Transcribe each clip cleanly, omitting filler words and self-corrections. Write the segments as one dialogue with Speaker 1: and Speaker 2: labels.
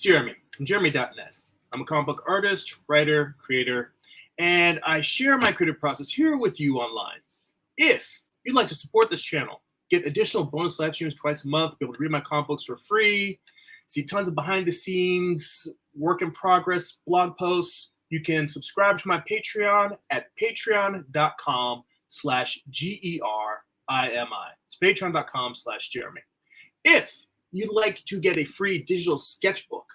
Speaker 1: Jeremy from Jeremy.net. I'm a comic book artist, writer, creator, and I share my creative process here with you online. If you'd like to support this channel, get additional bonus live streams twice a month, be able to read my comic books for free, see tons of behind the scenes, work in progress, blog posts, you can subscribe to my Patreon at patreon.com/GERIMI. It's patreon.com/Jeremy. If you'd like to get a free digital sketchbook,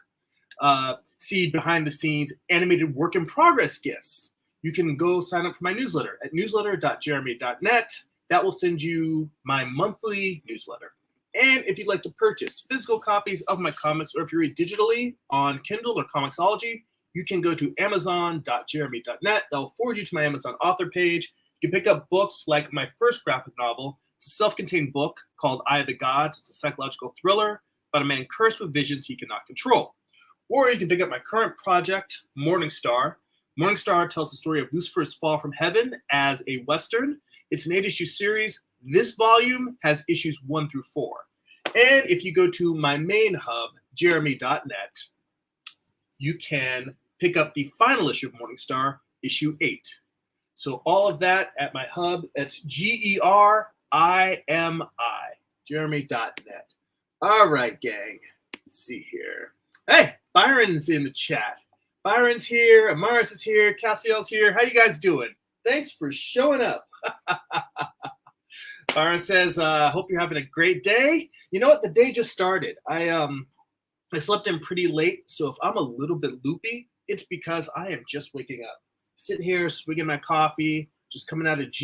Speaker 1: see behind the scenes animated work in progress gifts, you can go sign up for my newsletter at newsletter.jeremy.net. That will send you my monthly newsletter. And if you'd like to purchase physical copies of my comics, or if you read digitally on Kindle or Comixology, you can go to amazon.jeremy.net. That will forward you to my Amazon author page. You can pick up books like my first graphic novel. It's a self-contained book called Eye of the Gods. It's a psychological thriller about a man cursed with visions he cannot control. Or you can pick up my current project, Morning Star. Morning Star tells the story of Lucifer's fall from heaven as a Western. It's an 8-issue series. This volume has issues 1 through 4. And if you go to my main hub, jeremy.net, you can pick up the final issue of Morning Star, issue 8. So all of that at my hub. That's GERIMI, jeremy.net. All right, gang. Let's see here. Hey, Byron's in the chat. Byron's here. Amaris is here. Cassiel's here. How you guys doing? Thanks for showing up. Byron says, hope you're having a great day. You know what? The day just started. I slept in pretty late, so if I'm a little bit loopy, it's because I am just waking up. Sitting here, swigging my coffee, just coming out of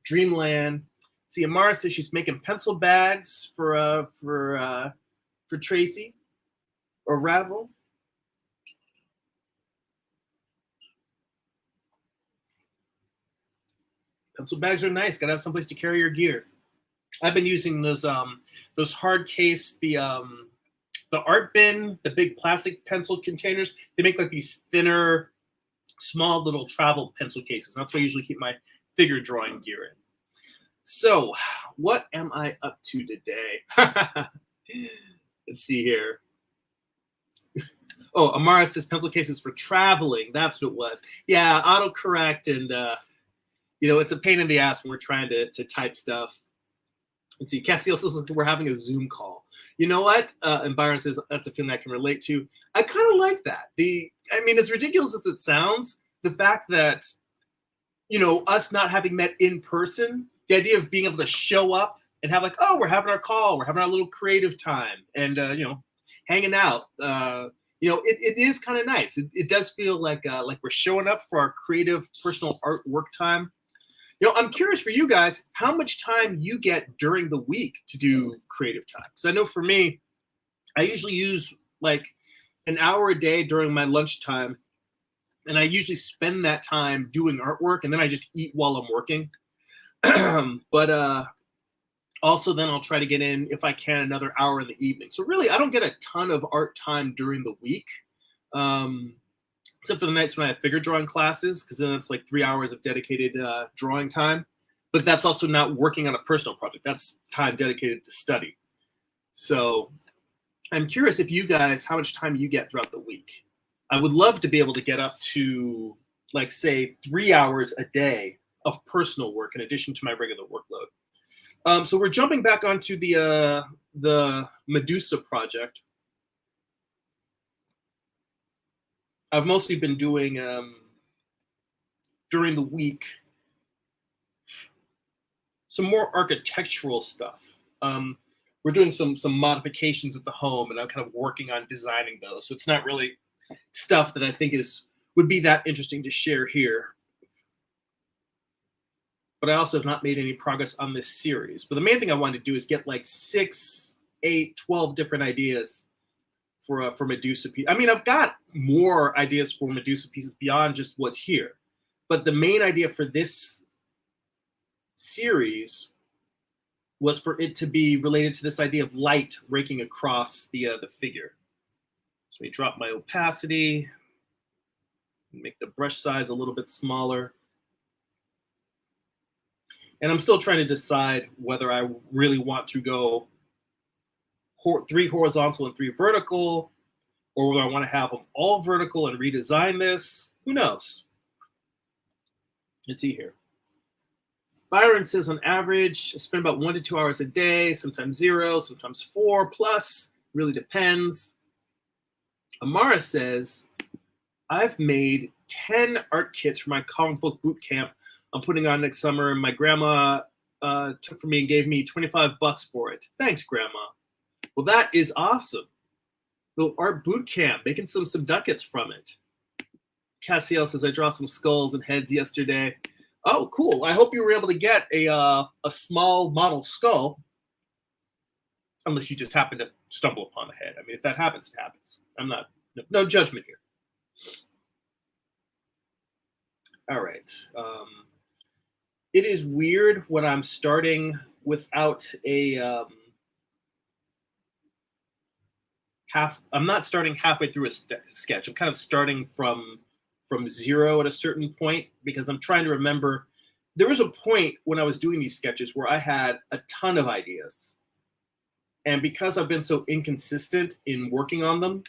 Speaker 1: dreamland. See, Amara says she's making pencil bags for Tracy or Ravel. Pencil bags are nice. Gotta have someplace to carry your gear. I've been using those hard case, the art bin, the big plastic pencil containers. They make like these thinner, small little travel pencil cases. That's what I usually keep my figure drawing gear in. So, what am I up to today? Let's see here. Oh, Amara says pencil cases for traveling. That's what it was. Yeah, autocorrect and it's a pain in the ass when we're trying to type stuff. Let's see. Cassiel says we're having a Zoom call. You know what? And Byron says that's a feeling I can relate to. I kind of like that. As ridiculous as it sounds, the fact that, us not having met in person, the idea of being able to show up and have like, oh, we're having our call, we're having our little creative time, and hanging out. It is kind of nice. It does feel like we're showing up for our creative personal artwork time. I'm curious for you guys, how much time you get during the week to do creative time? Because I know for me, I usually use like an hour a day during my lunchtime, and I usually spend that time doing artwork, and then I just eat while I'm working. But also then I'll try to get in, if I can, another hour in the evening. So really, I don't get a ton of art time during the week. Except for the nights when I have figure drawing classes, because then it's like 3 hours of dedicated drawing time. But that's also not working on a personal project. That's time dedicated to study. So I'm curious if you guys, how much time you get throughout the week. I would love to be able to get up to, like, say, 3 hours a day of personal work in addition to my regular workload. So we're jumping back onto the Medusa project. I've mostly been doing during the week some more architectural stuff. We're doing some modifications at the home, and I'm kind of working on designing those. So it's not really stuff that I think would be that interesting to share here. But I also have not made any progress on this series. But the main thing I wanted to do is get like 6, 8, 12 different ideas for Medusa piece. I've got more ideas for Medusa pieces beyond just what's here. But the main idea for this series was for it to be related to this idea of light raking across the figure. So we drop my opacity, make the brush size a little bit smaller. And I'm still trying to decide whether I really want to go 3 horizontal and 3 vertical, or whether I want to have them all vertical and redesign this. Who knows? Let's see here. Byron says on average, I spend about 1 to 2 hours a day, sometimes 0, sometimes 4 plus, really depends. Amara says, I've made 10 art kits for my comic book boot camp I'm putting on next summer, and my grandma took from me and gave me $25 for it. Thanks, Grandma. Well, that is awesome. The art boot camp, making some ducats from it. Cassiel says, I draw some skulls and heads yesterday. Oh, cool. I hope you were able to get a small model skull, unless you just happen to stumble upon a head. I mean, if that happens, it happens. I'm not, no judgment here. All right. It is weird when I'm starting without a I'm not starting halfway through a sketch. I'm kind of starting from 0 at a certain point, because I'm trying to remember. There was a point when I was doing these sketches where I had a ton of ideas. And because I've been so inconsistent in working on them,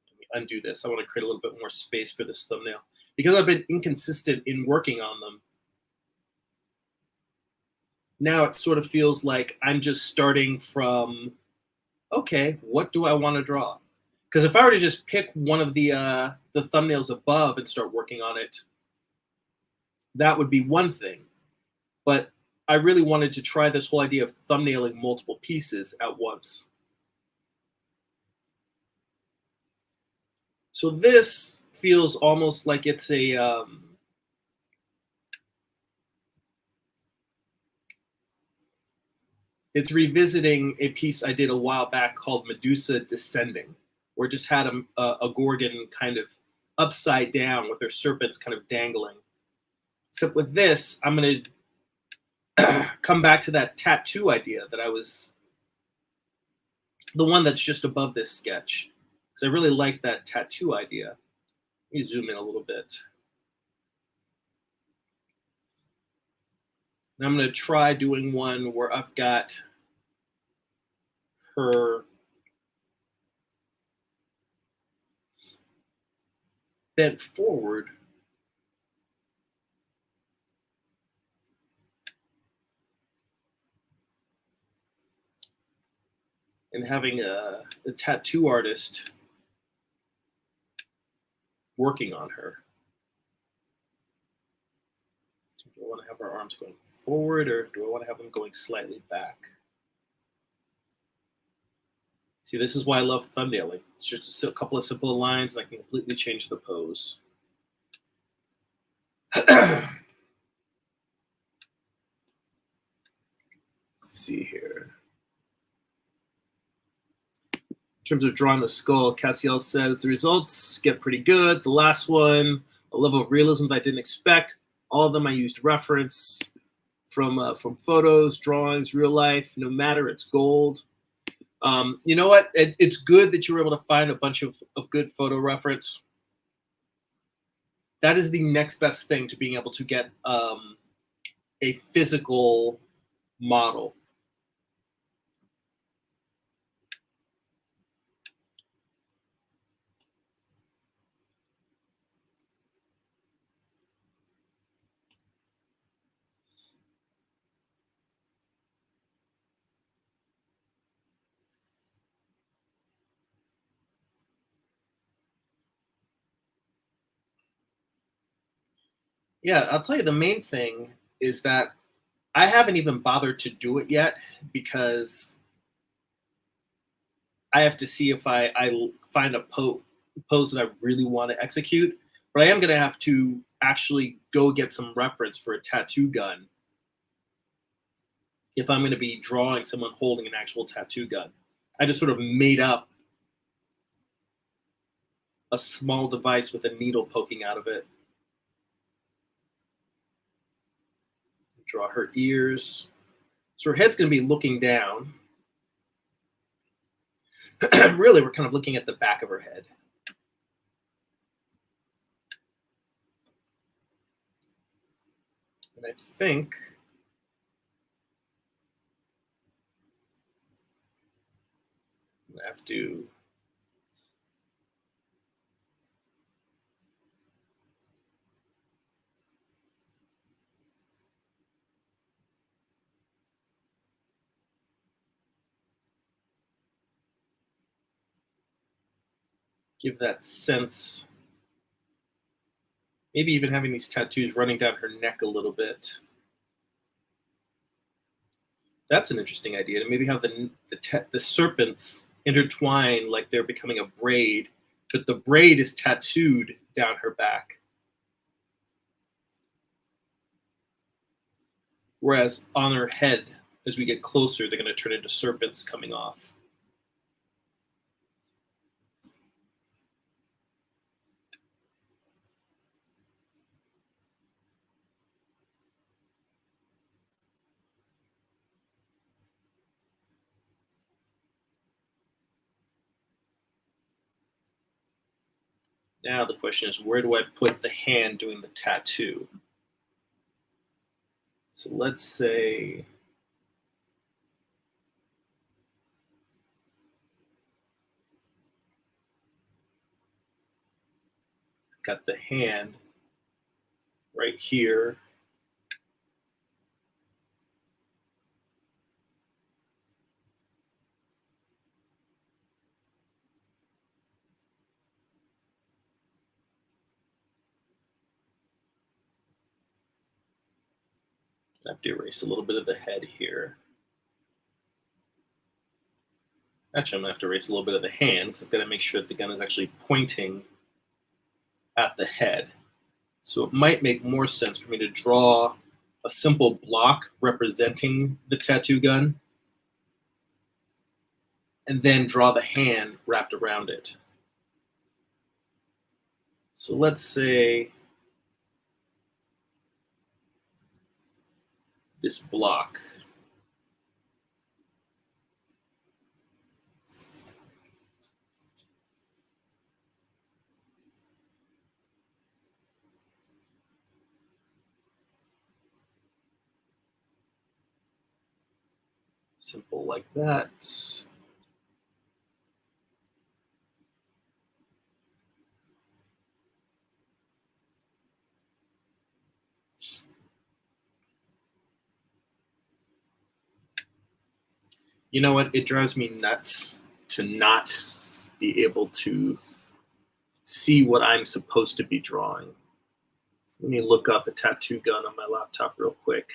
Speaker 1: let me undo this. I want to create a little bit more space for this thumbnail. Because I've been inconsistent in working on them, now it sort of feels like I'm just starting from, okay, what do I want to draw? Because if I were to just pick one of the thumbnails above and start working on it, that would be one thing. But I really wanted to try this whole idea of thumbnailing multiple pieces at once. So this feels almost like it's a it's revisiting a piece I did a while back called Medusa Descending, where it just had a Gorgon kind of upside down with their serpents kind of dangling. Except with this, I'm going to come back to that tattoo idea that I was, the one that's just above this sketch. Because I really like that tattoo idea. Let me zoom in a little bit. And I'm going to try doing one where I've got her bent forward. And having a tattoo artist working on her. Do I want to have her arms going forward, or do I want to have them going slightly back? See, this is why I love thumbnailing. It's just a couple of simple lines, and I can completely change the pose. Let's see here. In terms of drawing the skull, Cassiel says the results get pretty good. The last one, a level of realism that I didn't expect. All of them I used reference from photos, drawings, real life. No matter, it's gold. You know what? It's good that you were able to find a bunch of good photo reference. That is the next best thing to being able to get a physical model. Yeah, I'll tell you, the main thing is that I haven't even bothered to do it yet, because I have to see if I find a pose that I really want to execute. But I am going to have to actually go get some reference for a tattoo gun if I'm going to be drawing someone holding an actual tattoo gun. I just sort of made up a small device with a needle poking out of it. Draw her ears. So her head's going to be looking down. Really, we're kind of looking at the back of her head. And I think I have to give that sense. Maybe even having these tattoos running down her neck a little bit. That's an interesting idea. To maybe have the serpents intertwine like they're becoming a braid, but the braid is tattooed down her back. Whereas on her head, as we get closer, they're going to turn into serpents coming off. Now the question is, where do I put the hand doing the tattoo? So let's say I've got the hand right here. I have to erase a little bit of the head here. Actually, I'm going to have to erase a little bit of the hand because I've got to make sure that the gun is actually pointing at the head. So it might make more sense for me to draw a simple block representing the tattoo gun and then draw the hand wrapped around it. So let's say this block. Simple like that. You know what? It drives me nuts to not be able to see what I'm supposed to be drawing. Let me look up a tattoo gun on my laptop real quick.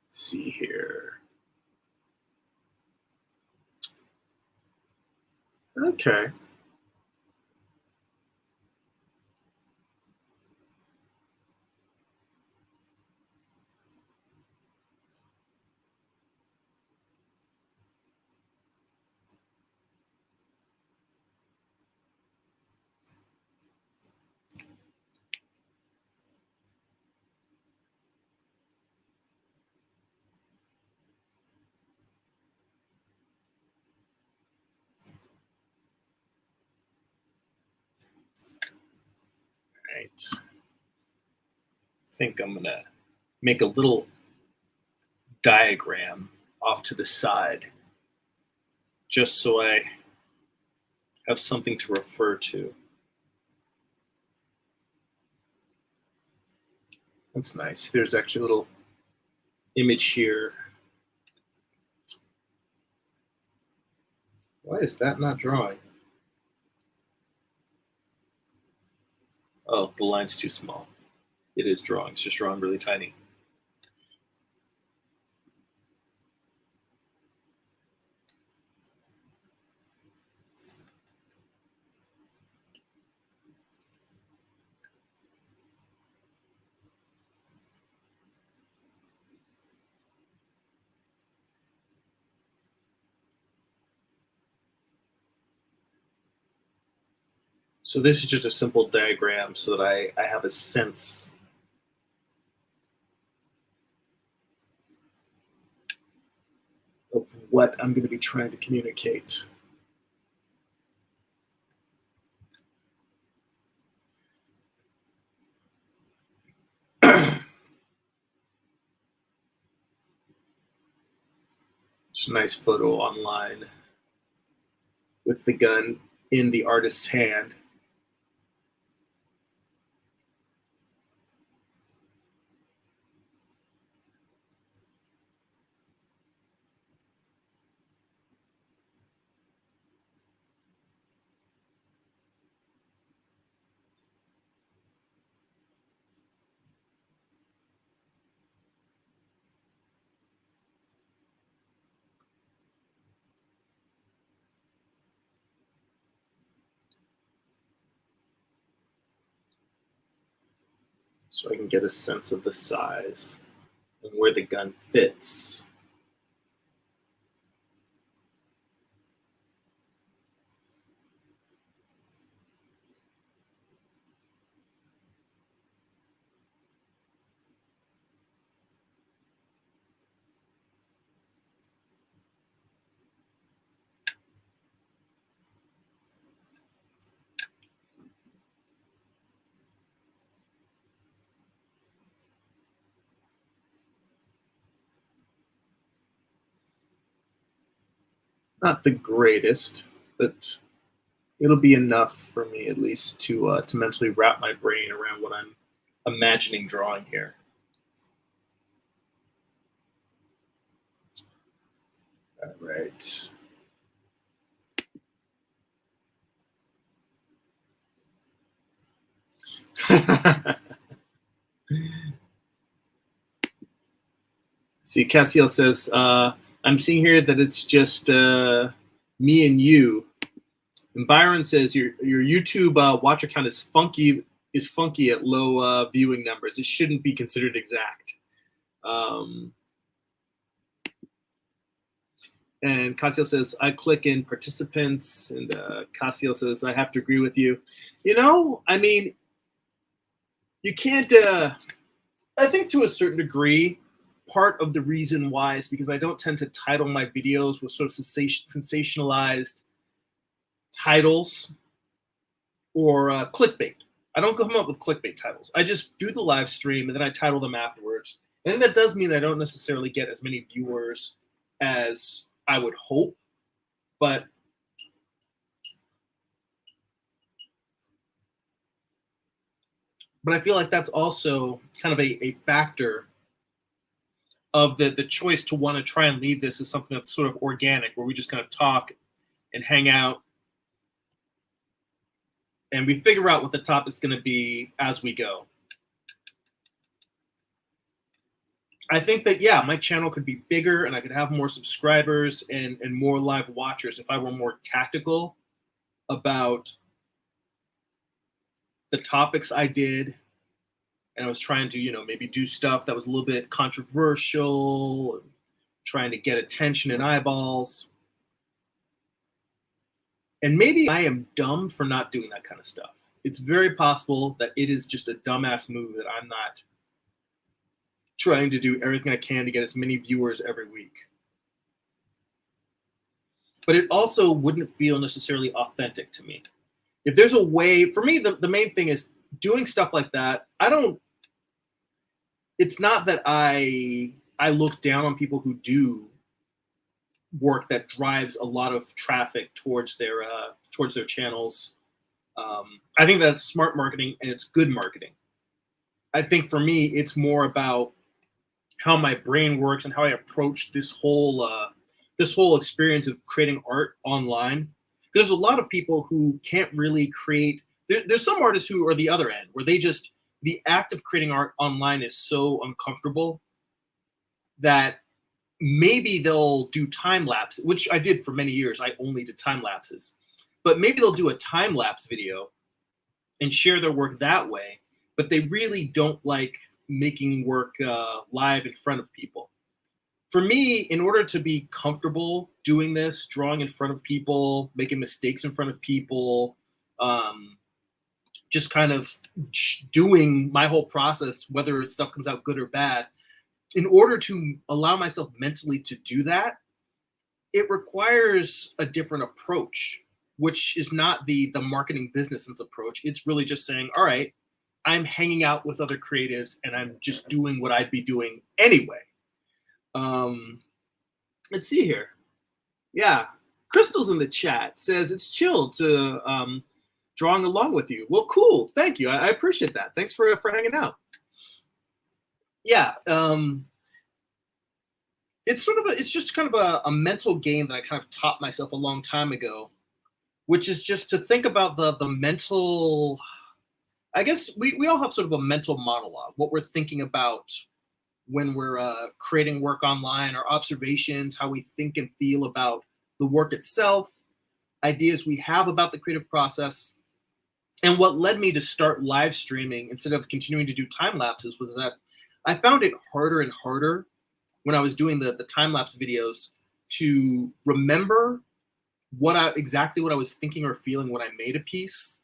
Speaker 1: Let's see here. Okay. Right. I think I'm gonna make a little diagram off to the side just so I have something to refer to. That's nice. There's actually a little image here. Why is that not drawing? Oh, the line's too small. It is drawing. It's just drawing really tiny. So this is just a simple diagram so that I have a sense of what I'm going to be trying to communicate. It's a nice photo online with the gun in the artist's hand. so I can get a sense of the size and where the gun fits. Not the greatest, but it'll be enough for me at least to mentally wrap my brain around what I'm imagining drawing here. All right. See, Cassiel says, I'm seeing here that it's just me and you. And Byron says your YouTube watch account is funky at low viewing numbers. It shouldn't be considered exact. And Cassiel says, I click in participants. And Cassiel says, I have to agree with you. You know, I mean, you can't, I think to a certain degree, part of the reason why is because I don't tend to title my videos with sort of sensationalized titles or clickbait. I don't come up with clickbait titles. I just do the live stream and then I title them afterwards. And that does mean that I don't necessarily get as many viewers as I would hope, but I feel like that's also kind of a factor of the choice to want to try and lead this as something that's sort of organic, where we just kind of talk and hang out and we figure out what the topic's going to be as we go. I think that, yeah, my channel could be bigger and I could have more subscribers and more live watchers if I were more tactical about the topics I did. And I was trying to, you know, maybe do stuff that was a little bit controversial, trying to get attention and eyeballs. And maybe I am dumb for not doing that kind of stuff. It's very possible that it is just a dumbass move that I'm not trying to do everything I can to get as many viewers every week. But it also wouldn't feel necessarily authentic to me. If there's a way, for me, the main thing is doing stuff like that. It's not that I look down on people who do work that drives a lot of traffic towards their channels. I think that's smart marketing and it's good marketing. I think for me, it's more about how my brain works and how I approach this whole experience of creating art online. There's a lot of people who can't really create. There's some artists who are the other end, where the act of creating art online is so uncomfortable that maybe they'll do time lapse, which I did for many years. I only did time lapses, but maybe they'll do a time lapse video and share their work that way. But they really don't like making work live in front of people. For me, in order to be comfortable doing this, drawing in front of people, making mistakes in front of people, just kind of doing my whole process, whether stuff comes out good or bad, in order to allow myself mentally to do that, it requires a different approach, which is not the marketing business sense approach. It's really just saying, all right, I'm hanging out with other creatives and I'm just doing what I'd be doing anyway. Let's see here. Yeah, Crystal's in the chat, says it's chill to drawing along with you. Well, cool. Thank you. I appreciate that. Thanks for hanging out. Yeah. It's just kind of a mental game that I kind of taught myself a long time ago, which is just to think about the mental. I guess we all have sort of a mental monologue, what we're thinking about when we're creating work online, our observations, how we think and feel about the work itself, ideas we have about the creative process. And what led me to start live streaming instead of continuing to do time lapses was that I found it harder and harder when I was doing the time lapse videos to remember exactly what I was thinking or feeling when I made a piece.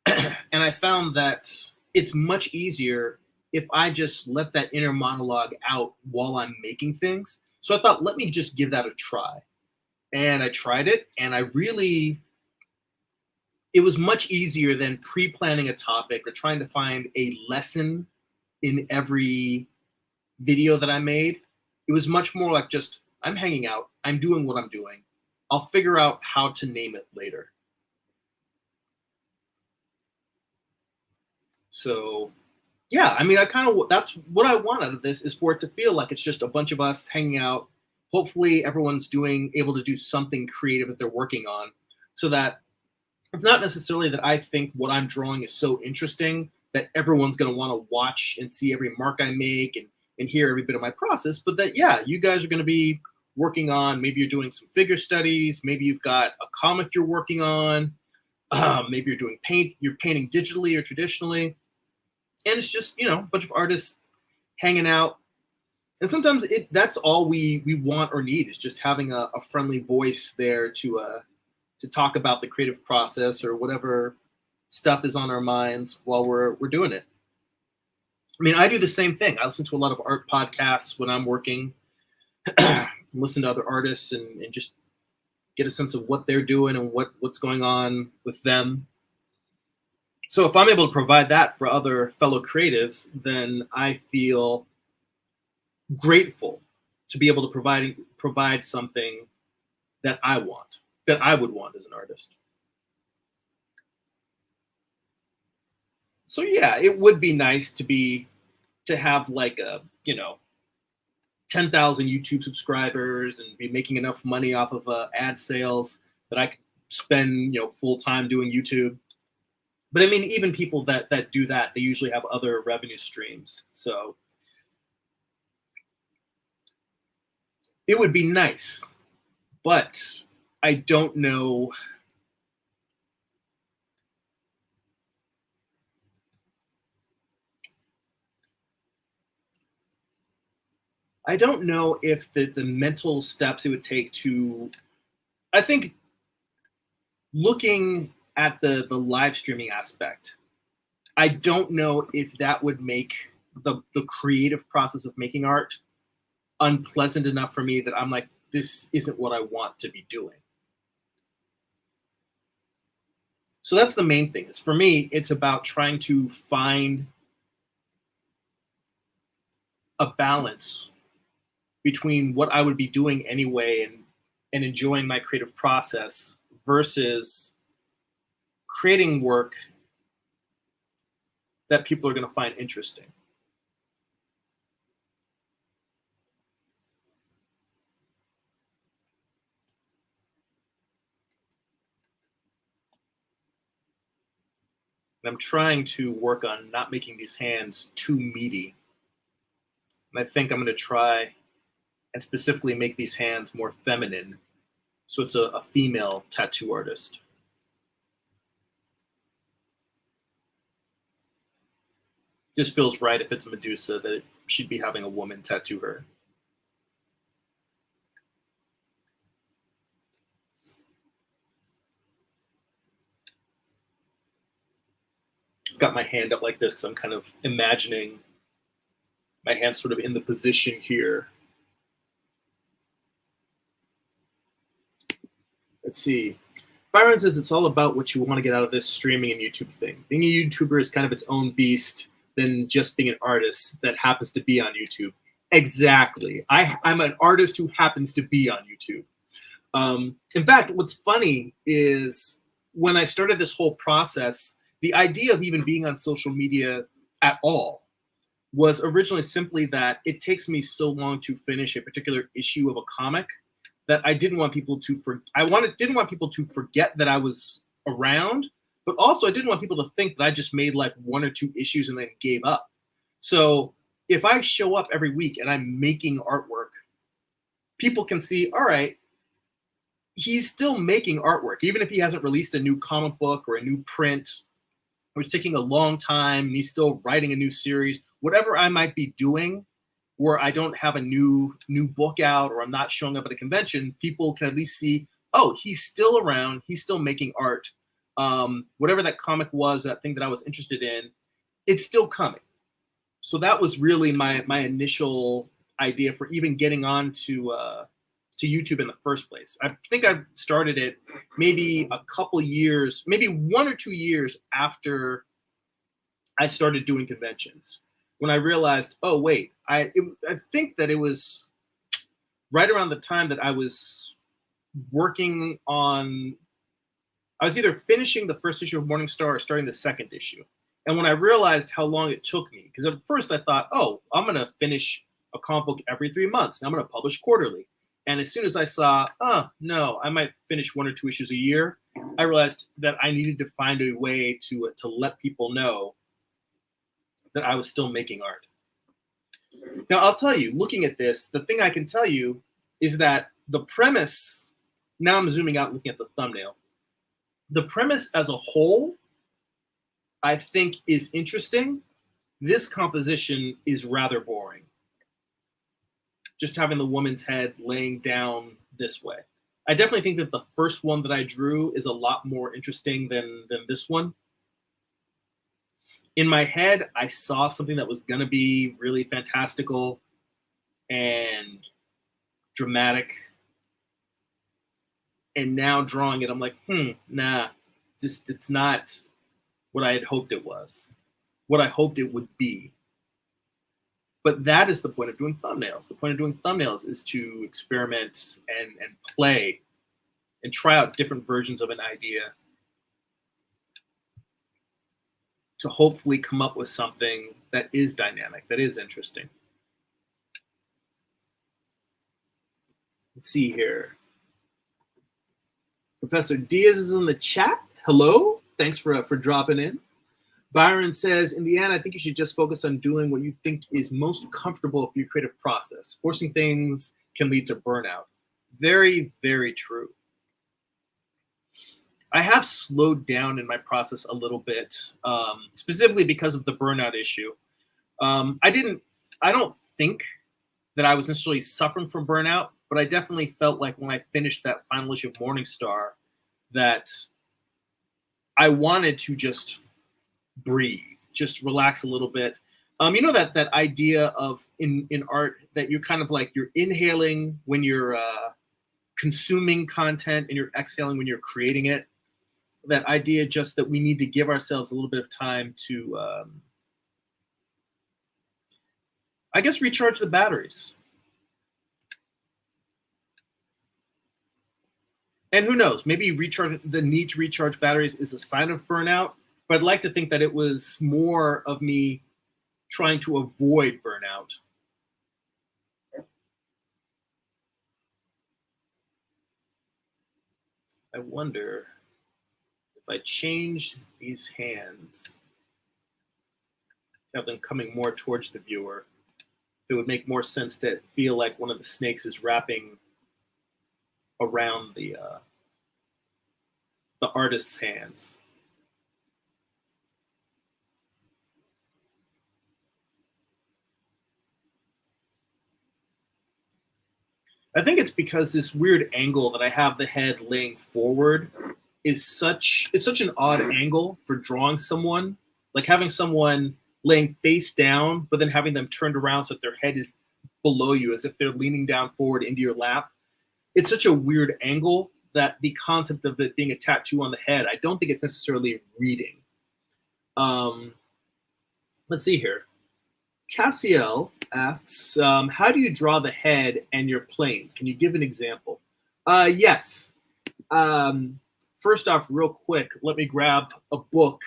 Speaker 1: And I found that it's much easier if I just let that inner monologue out while I'm making things. So I thought, let me just give that a try. And I tried it, and it was much easier than pre-planning a topic or trying to find a lesson in every video that I made. It was much more like just, I'm hanging out, I'm doing what I'm doing. I'll figure out how to name it later. So yeah, I mean, that's what I want out of this, is for it to feel like it's just a bunch of us hanging out. Hopefully everyone's able to do something creative that they're working on, so that it's not necessarily that I think what I'm drawing is so interesting that everyone's going to want to watch and see every mark I make and hear every bit of my process, but that, yeah, you guys are going to be working on, maybe you're doing some figure studies, maybe you've got a comic you're working on, maybe you're painting digitally or traditionally. And it's just, a bunch of artists hanging out. And sometimes that's all we want or need, is just having a friendly voice there to talk about the creative process or whatever stuff is on our minds while we're doing it. I mean, I do the same thing. I listen to a lot of art podcasts when I'm working, listen to other artists and just get a sense of what they're doing and what's going on with them. So if I'm able to provide that for other fellow creatives, then I feel grateful to be able to provide something that I would want as an artist. So yeah, it would be nice to have like 10,000 YouTube subscribers and be making enough money off of ad sales that I could spend full time doing YouTube. But I mean, even people that do that, they usually have other revenue streams. So it would be nice, but I don't know. I don't know if the mental steps it would take to, I think, looking at the live streaming aspect, I don't know if that would make the creative process of making art unpleasant enough for me that I'm like, this isn't what I want to be doing. So that's the main thing. Is for me, it's about trying to find a balance between what I would be doing anyway and enjoying my creative process versus creating work that people are going to find interesting. And I'm trying to work on not making these hands too meaty. And I think I'm going to try and specifically make these hands more feminine. So it's a female tattoo artist. Just feels right if it's Medusa that she'd be having a woman tattoo her. I've got my hand up like this because I'm kind of imagining my hand sort of in the position here. Let's see. Byron says it's all about what you want to get out of this streaming and YouTube thing. Being a YouTuber is kind of its own beast than just being an artist that happens to be on YouTube. Exactly. I'm an artist who happens to be on YouTube. In fact, what's funny is when I started this whole process, the idea of even being on social media at all was originally simply that it takes me so long to finish a particular issue of a comic that I didn't want people to didn't want people to forget that I was around, but also I didn't want people to think that I just made like 1 or 2 issues and then gave up. So if I show up every week and I'm making artwork, people can see, all right, he's still making artwork, even if he hasn't released a new comic book or a new print, or it's taking a long time, and he's still writing a new series. Whatever I might be doing, where I don't have a new book out, or I'm not showing up at a convention, people can at least see, oh, he's still around, he's still making art. Whatever that comic was, that thing that I was interested in, it's still coming. So that was really my initial idea for even getting on to YouTube in the first place. I think I started it maybe a couple years, maybe 1 or 2 years after I started doing conventions, when I realized, oh wait, I think that it was right around the time that I was working on, I was either finishing the first issue of Morningstar or starting the second issue. And when I realized how long it took me, because at first I thought, oh, I'm going to finish a comic book every 3 months, and I'm going to publish quarterly. And as soon as I saw, oh, no, I might finish 1 or 2 issues a year, I realized that I needed to find a way to let people know that I was still making art. Now, I'll tell you, looking at this, the thing I can tell you is that the premise, now I'm zooming out and looking at the thumbnail, the premise as a whole, I think, is interesting. This composition is rather boring. Just having the woman's head laying down this way. I definitely think that the first one that I drew is a lot more interesting than this one. In my head, I saw something that was going to be really fantastical and dramatic. And now drawing it, I'm like, nah, just it's not what I had hoped it was, what I hoped it would be. But that is the point of doing thumbnails. The point of doing thumbnails is to experiment and play and try out different versions of an idea to hopefully come up with something that is dynamic, that is interesting. Let's see here. Professor Diaz is in the chat. Hello. Thanks for dropping in. Byron says, in the end, I think you should just focus on doing what you think is most comfortable for your creative process. Forcing things can lead to burnout. Very, very true. I have slowed down in my process a little bit, specifically because of the burnout issue. I don't think that I was necessarily suffering from burnout, but I definitely felt like when I finished that final issue of Morningstar that I wanted to just breathe, just relax a little bit. You know that idea of in art that you're kind of like you're inhaling when you're consuming content and you're exhaling when you're creating it. That idea just that we need to give ourselves a little bit of time to, I guess, recharge the batteries. And who knows, maybe the need to recharge batteries is a sign of burnout, but I'd like to think that it was more of me trying to avoid burnout. I wonder if I change these hands, have them coming more towards the viewer, it would make more sense to feel like one of the snakes is wrapping around the artist's hands. I think it's because this weird angle that I have the head laying forward is such an odd angle for drawing someone, like having someone laying face down, but then having them turned around so that their head is below you as if they're leaning down forward into your lap. It's such a weird angle that the concept of it being a tattoo on the head, I don't think it's necessarily reading. Let's see here. Cassiel asks, how do you draw the head and your planes? Can you give an example? Yes. First off, real quick, let me grab a book.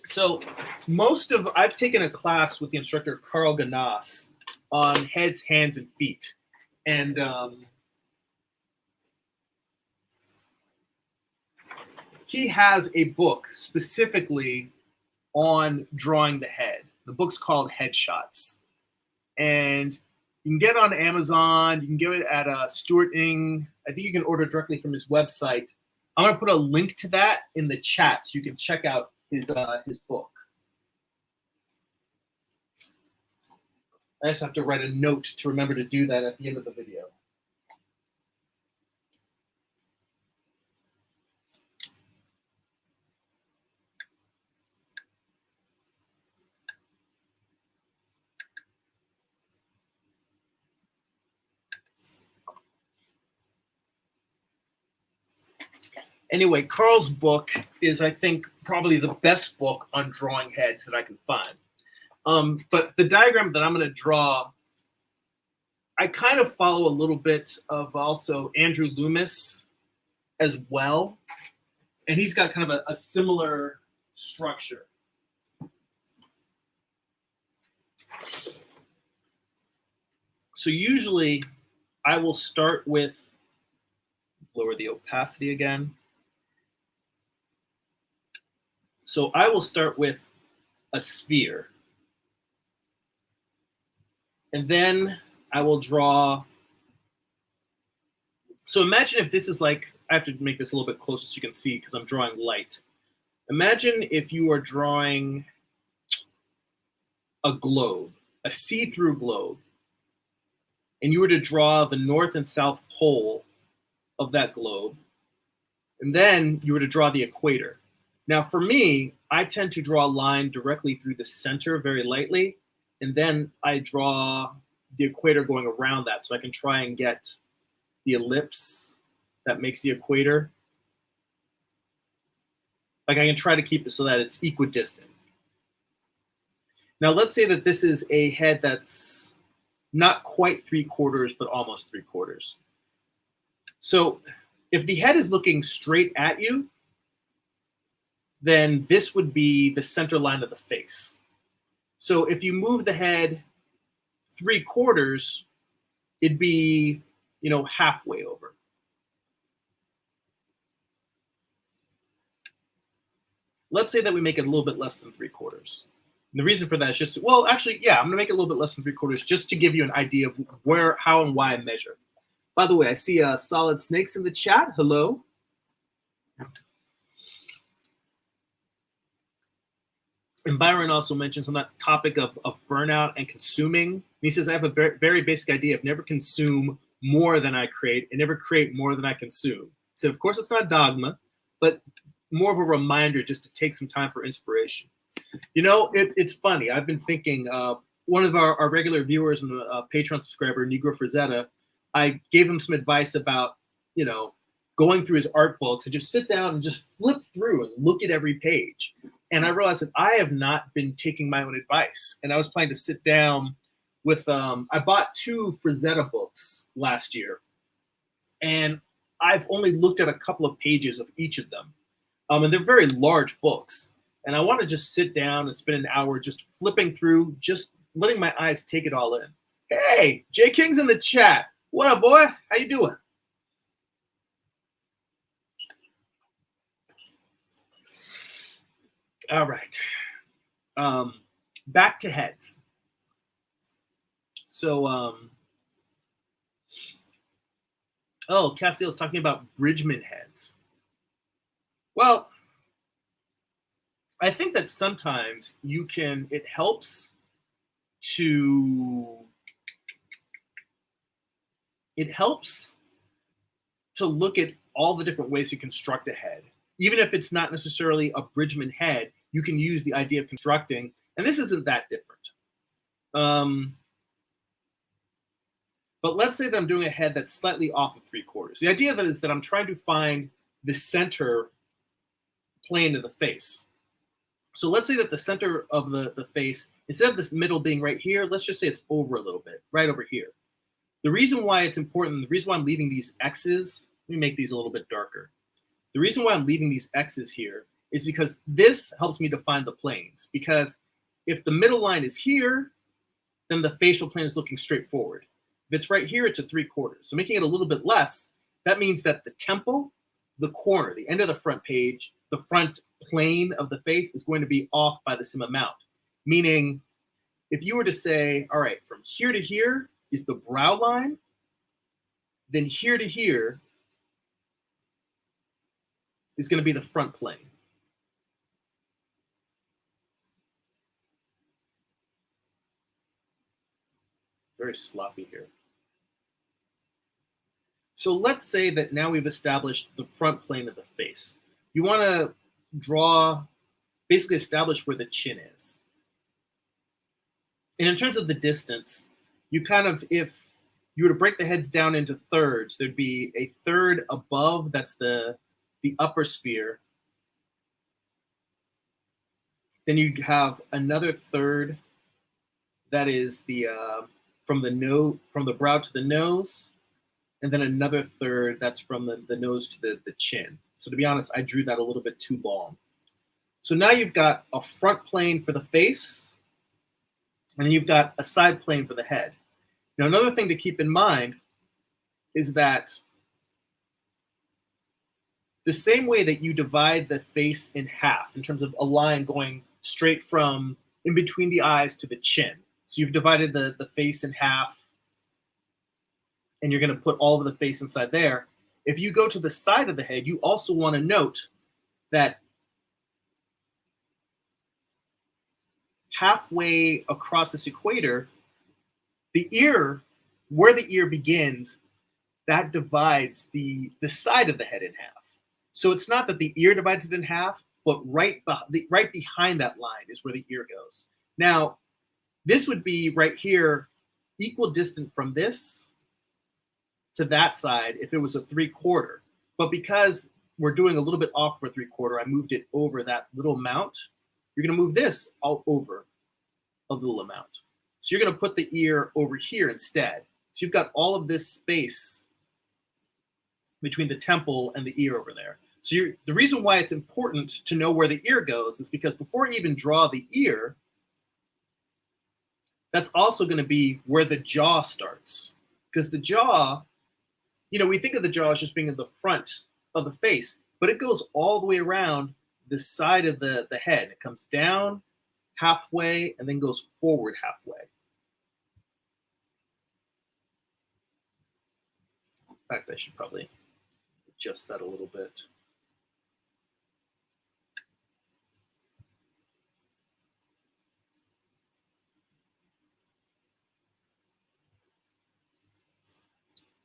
Speaker 1: So I've taken a class with the instructor Karl Gnass on heads, hands, and feet. And he has a book specifically on drawing the head. The book's called Headshots. And you can get it on Amazon. You can get it at Stuart Ing. I think you can order directly from his website. I'm going to put a link to that in the chat so you can check out his book. I just have to write a note to remember to do that at the end of the video. Anyway, Karl's book is, I think, probably the best book on drawing heads that I can find. But the diagram that I'm going to draw, I kind of follow a little bit of also Andrew Loomis as well. And he's got kind of a similar structure. So usually I will start with, lower the opacity again. So I will start with a sphere. And then I will draw. So imagine if this is like, I have to make this a little bit closer so you can see because I'm drawing light. Imagine if you are drawing a globe, a see-through globe, and you were to draw the north and south pole of that globe, and then you were to draw the equator. Now for me, I tend to draw a line directly through the center very lightly, and then I draw the equator going around that so I can try and get the ellipse that makes the equator. Like I can try to keep it so that it's equidistant. Now let's say that this is a head that's not quite 3/4, but almost 3/4. So if the head is looking straight at you, then this would be the center line of the face. So if you move the head 3/4, it'd be, you know, halfway over. Let's say that we make it a little bit less than 3/4. And the reason for that is just, well, actually, yeah, I'm gonna make it a little bit less than 3/4 just to give you an idea of where, how, and why I measure. By the way, I see Solid Snakes in the chat. Hello. And Byron also mentions on that topic of burnout and consuming. He says, I have a very, very basic idea of never consume more than I create and never create more than I consume. So of course it's not a dogma, but more of a reminder just to take some time for inspiration. You know, it's funny. I've been thinking, one of our regular viewers and a Patreon subscriber, Negro Frazetta, I gave him some advice about, you know, going through his art books and just sit down and just flip through and look at every page. And I realized that I have not been taking my own advice. And I was planning to sit down with, I bought 2 Frazetta books last year. And I've only looked at a couple of pages of each of them. And they're very large books. And I want to just sit down and spend an hour just flipping through, just letting my eyes take it all in. Hey, Jay King's in the chat. What up, boy? How you doing? All right. Back to heads. So, oh, Castiel's talking about Bridgman heads. Well, I think that sometimes you can, it helps to look at all the different ways to construct a head. Even if it's not necessarily a Bridgman head, you can use the idea of constructing, and this isn't that different. But let's say that I'm doing a head that's slightly off of 3/4. The idea of that is that I'm trying to find the center plane of the face. So let's say that the center of the face, instead of this middle being right here, let's just say it's over a little bit, right over here. The reason why it's important, the reason why I'm leaving these X's, let me make these a little bit darker. The reason why I'm leaving these X's here is because this helps me define the planes. Because if the middle line is here, then the facial plane is looking straight forward. If it's right here, it's a 3/4. So making it a little bit less, that means that the temple, the corner, the end of the front page, the front plane of the face is going to be off by the same amount. Meaning, if you were to say, all right, from here to here is the brow line, then here to here is going to be the front plane. Very sloppy here. So let's say that now we've established the front plane of the face. You want to draw, basically establish where the chin is. And in terms of the distance, you kind of, if you were to break the heads down into thirds, there'd be a third above, that's the upper sphere. Then you'd have another third that is the from the brow to the nose, and then another third that's from the nose to the chin. So to be honest, I drew that a little bit too long. So now you've got a front plane for the face, and then you've got a side plane for the head. Now, another thing to keep in mind is that the same way that you divide the face in half in terms of a line going straight from in between the eyes to the chin. So you've divided the face in half, and you're going to put all of the face inside there. If you go to the side of the head, you also want to note that halfway across this equator, the ear, where the ear begins, that divides the side of the head in half. So it's not that the ear divides it in half, but right behind that line is where the ear goes. Now, this would be right here, equal distant from this to that side if it was a 3/4. But because we're doing a little bit off for a 3/4, I moved it over that little amount. You're going to move this all over a little amount. So you're going to put the ear over here instead. So you've got all of this space between the temple and the ear over there. So the reason why it's important to know where the ear goes is because before you even draw the ear, that's also going to be where the jaw starts. Because the jaw, we think of the jaw as just being in the front of the face, but it goes all the way around the side of the head. It comes down halfway and then goes forward halfway. In fact, I should probably adjust that a little bit.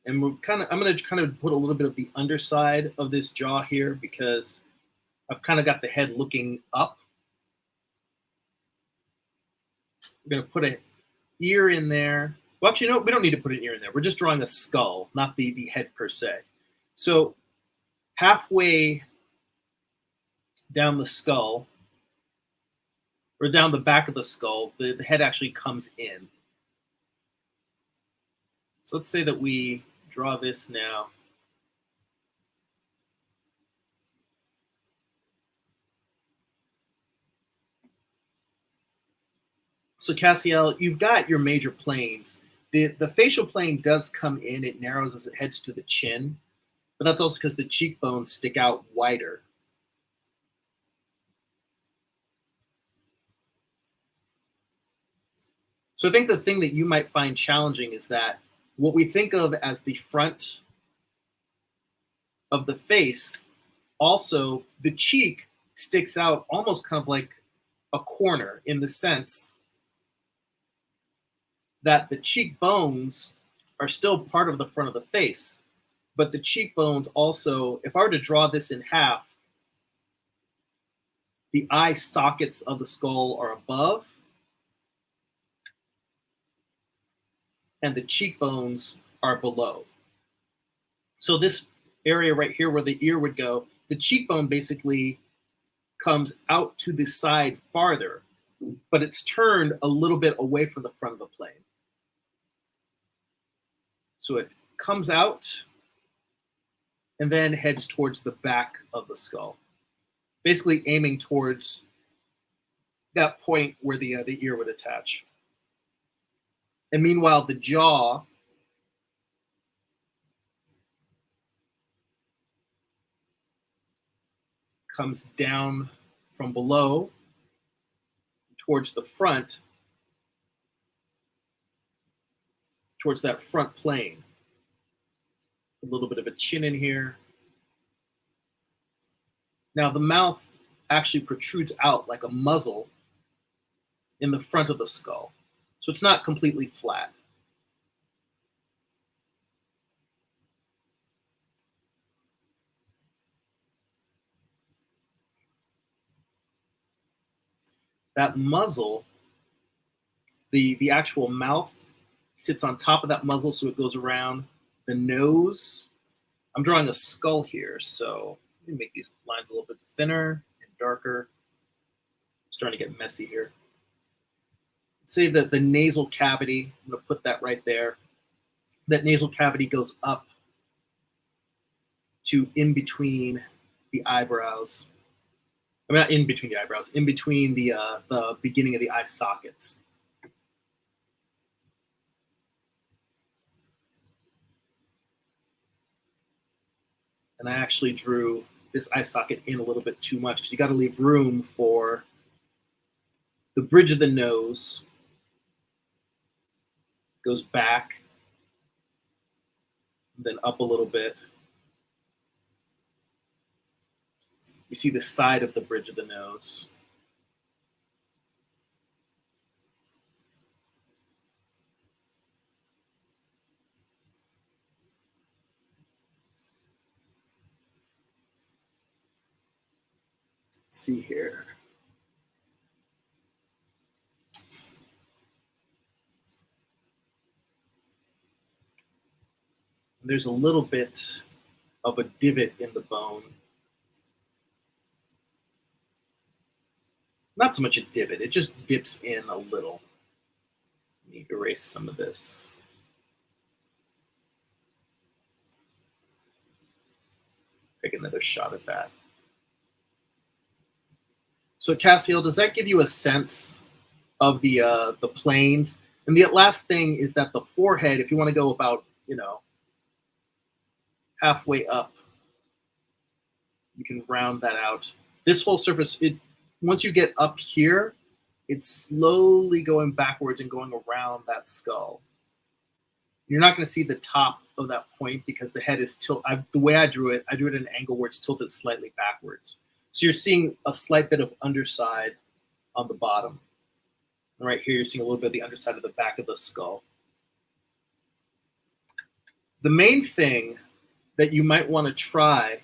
Speaker 1: And I'm going to kind of put a little bit of the underside of this jaw here because I've kind of got the head looking up. We're going to put an ear in there. Well, actually, no, we don't need to put an ear in there. We're just drawing a skull, not the head per se. So halfway down the skull, or down the back of the skull, the head actually comes in. So let's say that we draw this now. So Cassiel, you've got your major planes. The facial plane does come in, it narrows as it heads to the chin, but that's also because the cheekbones stick out wider. So I think the thing that you might find challenging is that what we think of as the front of the face, also the cheek sticks out almost kind of like a corner in the sense that the cheekbones are still part of the front of the face, but the cheekbones also, if I were to draw this in half, the eye sockets of the skull are above, and the cheekbones are below. So this area right here where the ear would go, the cheekbone basically comes out to the side farther, but it's turned a little bit away from the front of the plane. So it comes out and then heads towards the back of the skull, basically aiming towards that point where the ear would attach. And meanwhile, the jaw comes down from below towards the front towards that front plane. A little bit of a chin in here. Now the mouth actually protrudes out like a muzzle in the front of the skull. So it's not completely flat. That muzzle, the actual mouth sits on top of that muzzle, so it goes around the nose. I'm drawing a skull here, so let me make these lines a little bit thinner and darker. It's starting to get messy here. Let's say that the nasal cavity, I'm going to put that right there. That nasal cavity goes up to in between the eyebrows. I mean, not in between the eyebrows, in between the beginning of the eye sockets. And I actually drew this eye socket in a little bit too much because you got to leave room for the bridge of the nose goes back, then up a little bit. You see the side of the bridge of the nose. Let's see here. There's a little bit of a divot in the bone. Not so much a divot, it just dips in a little. Let me erase some of this. Take another shot at that. So Cassiel, does that give you a sense of the planes? And the last thing is that the forehead, if you want to go about, halfway up, you can round that out. This whole surface, once you get up here, it's slowly going backwards and going around that skull. You're not going to see the top of that point because the head is tilted. The way I drew it at an angle where it's tilted slightly backwards. So you're seeing a slight bit of underside on the bottom. And right here, you're seeing a little bit of the underside of the back of the skull. The main thing that you might want to try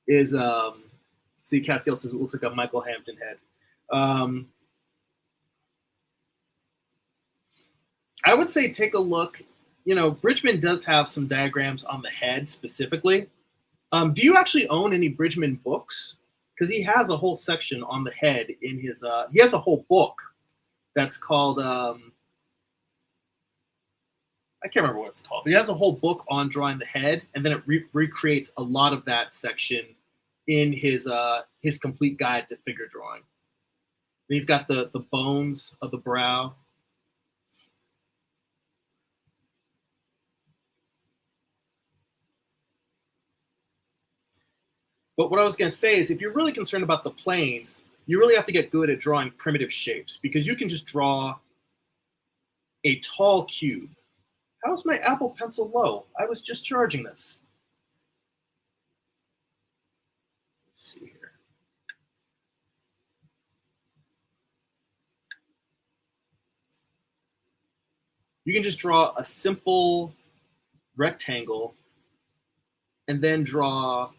Speaker 1: is, see, Cassiel says it looks like a Michael Hampton head. I would say take a look. Bridgman does have some diagrams on the head specifically. Do you actually own any Bridgman books? Because he has a whole section on the head in his, he has a whole book that's called, I can't remember what it's called, but he has a whole book on drawing the head, and then it recreates a lot of that section in his complete guide to figure drawing. Then you've got the bones of the brow. But what I was going to say is if you're really concerned about the planes, you really have to get good at drawing primitive shapes because you can just draw a tall cube. How's my Apple Pencil low? I was just charging this. Let's see here. You can just draw a simple rectangle and then draw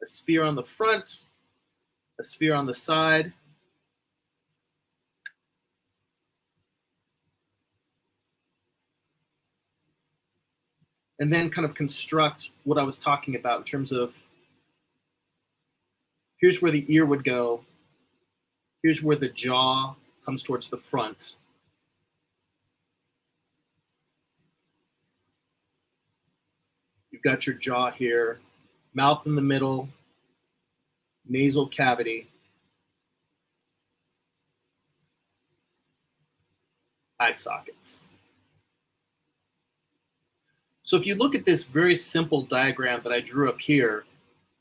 Speaker 1: a sphere on the front, a sphere on the side, and then kind of construct what I was talking about in terms of here's where the ear would go, here's where the jaw comes towards the front. You've got your jaw here, mouth in the middle, nasal cavity, eye sockets. So if you look at this very simple diagram that I drew up here,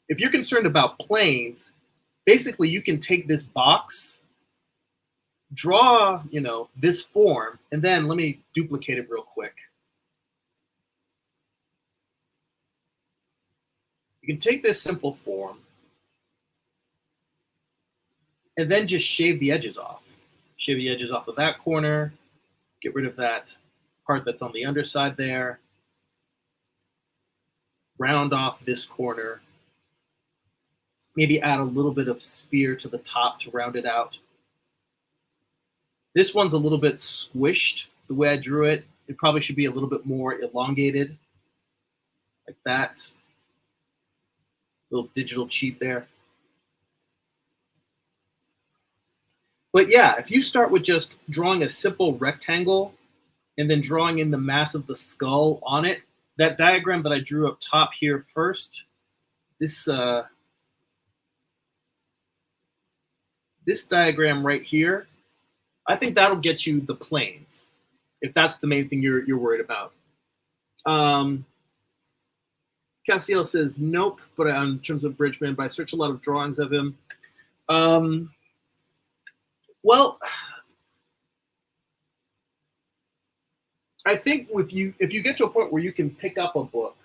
Speaker 1: if you're concerned about planes, basically you can take this box draw, this form, and then let me duplicate it real quick. You can take this simple form and then just shave the edges off. Shave the edges off of that corner, get rid of that part that's on the underside there, round off this corner, maybe add a little bit of sphere to the top to round it out. This one's a little bit squished the way I drew it. It probably should be a little bit more elongated, like that. Little digital cheat there. But yeah, if you start with just drawing a simple rectangle and then drawing in the mass of the skull on it, that diagram that I drew up top here first, this diagram right here, I think that'll get you the planes, if that's the main thing you're worried about. Cassiel says nope, but in terms of Bridgman, but I searched a lot of drawings of him. Well, I think if you get to a point where you can pick up a book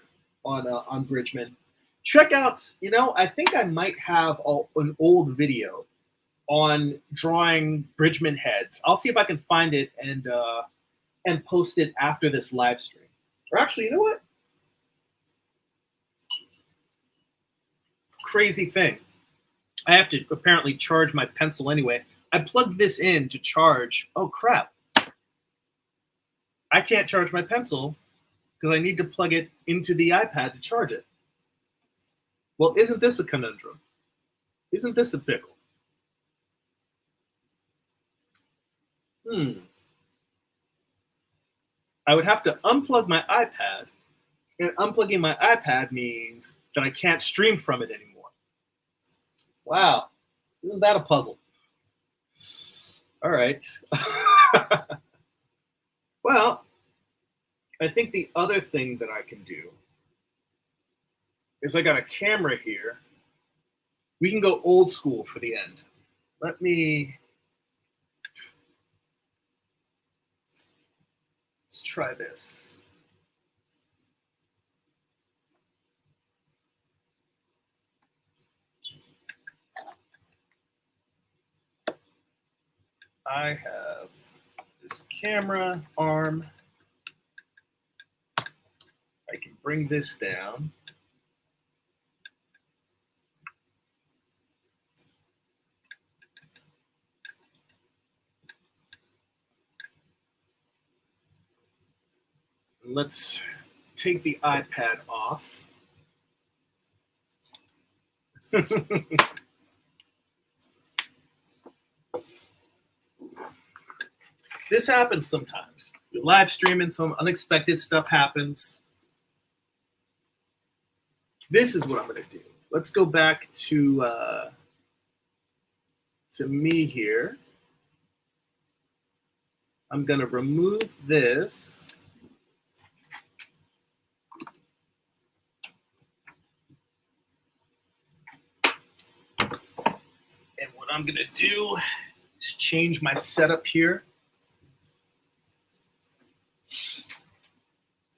Speaker 1: on Bridgman, check out. I think I might have an old video on drawing Bridgman heads. I'll see if I can find it and post it after this live stream. Or actually, you know what? Crazy thing. I have to apparently charge my pencil anyway. I plugged this in to charge. Oh, crap. I can't charge my pencil because I need to plug it into the iPad to charge it. Well, isn't this a conundrum? Isn't this a pickle? I would have to unplug my iPad, and unplugging my iPad means that I can't stream from it anymore. Wow, isn't that a puzzle? All right. Well, I think the other thing that I can do is I got a camera here. We can go old school for the end. Let's try this. I have this camera arm. I can bring this down. Let's take the iPad off. This happens sometimes. You're live streaming, some unexpected stuff happens. This is what I'm going to do. Let's go back to me here. I'm going to remove this. And what I'm going to do is change my setup here.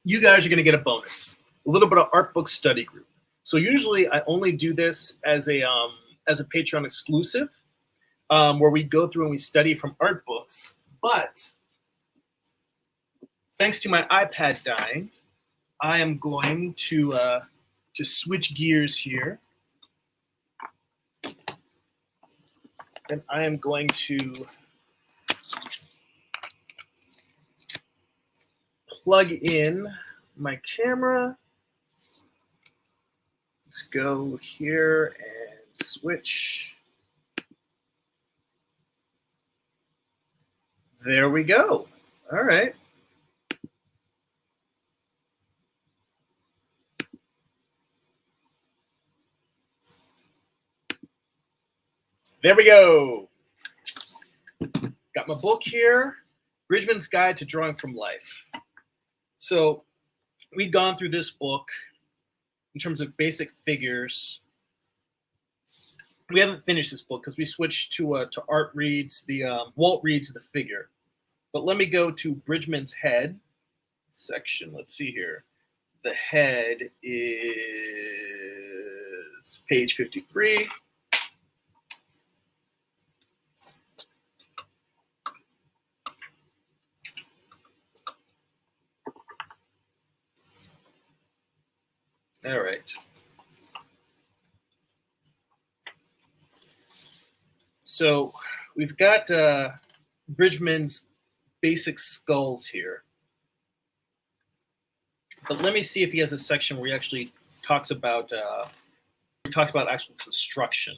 Speaker 1: You guys are going to get a bonus, a little bit of art book study group. So usually I only do this as a Patreon exclusive, where we go through and we study from art books. But thanks to my iPad dying, I am going to switch gears here, and I am going to plug in my camera. Let's go here and switch. There we go. All right. There we go. Got my book here, Bridgman's Guide to Drawing from Life. So we've gone through this book in terms of basic figures we haven't finished this book because we switched to Art reads the Walt reads the figure. But let me go to Bridgman's head section. Let's see here. The head is page 53. All right. So we've got Bridgman's basic skulls here. But let me see if he has a section where he actually talks about actual construction.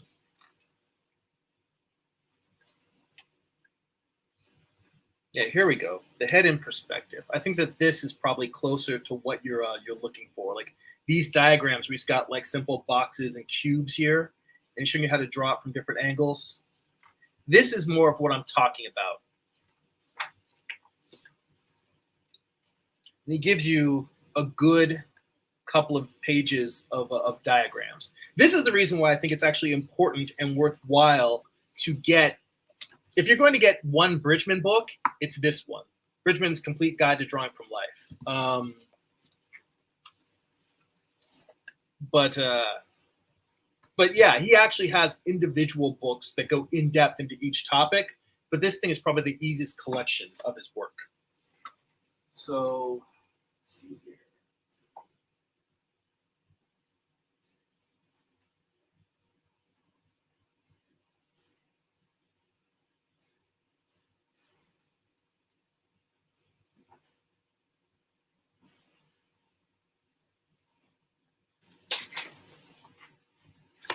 Speaker 1: Yeah, here we go. The head in perspective. I think that this is probably closer to what you're looking for. Like these diagrams, we've got like simple boxes and cubes here, and showing you how to draw it from different angles. This is more of what I'm talking about. And he gives you a good couple of pages of diagrams. This is the reason why I think it's actually important and worthwhile to get. If you're going to get one Bridgman book, it's this one, Bridgman's Complete Guide to Drawing from Life. But yeah, he actually has individual books that go in depth into each topic. But this thing is probably the easiest collection of his work. So let's see here.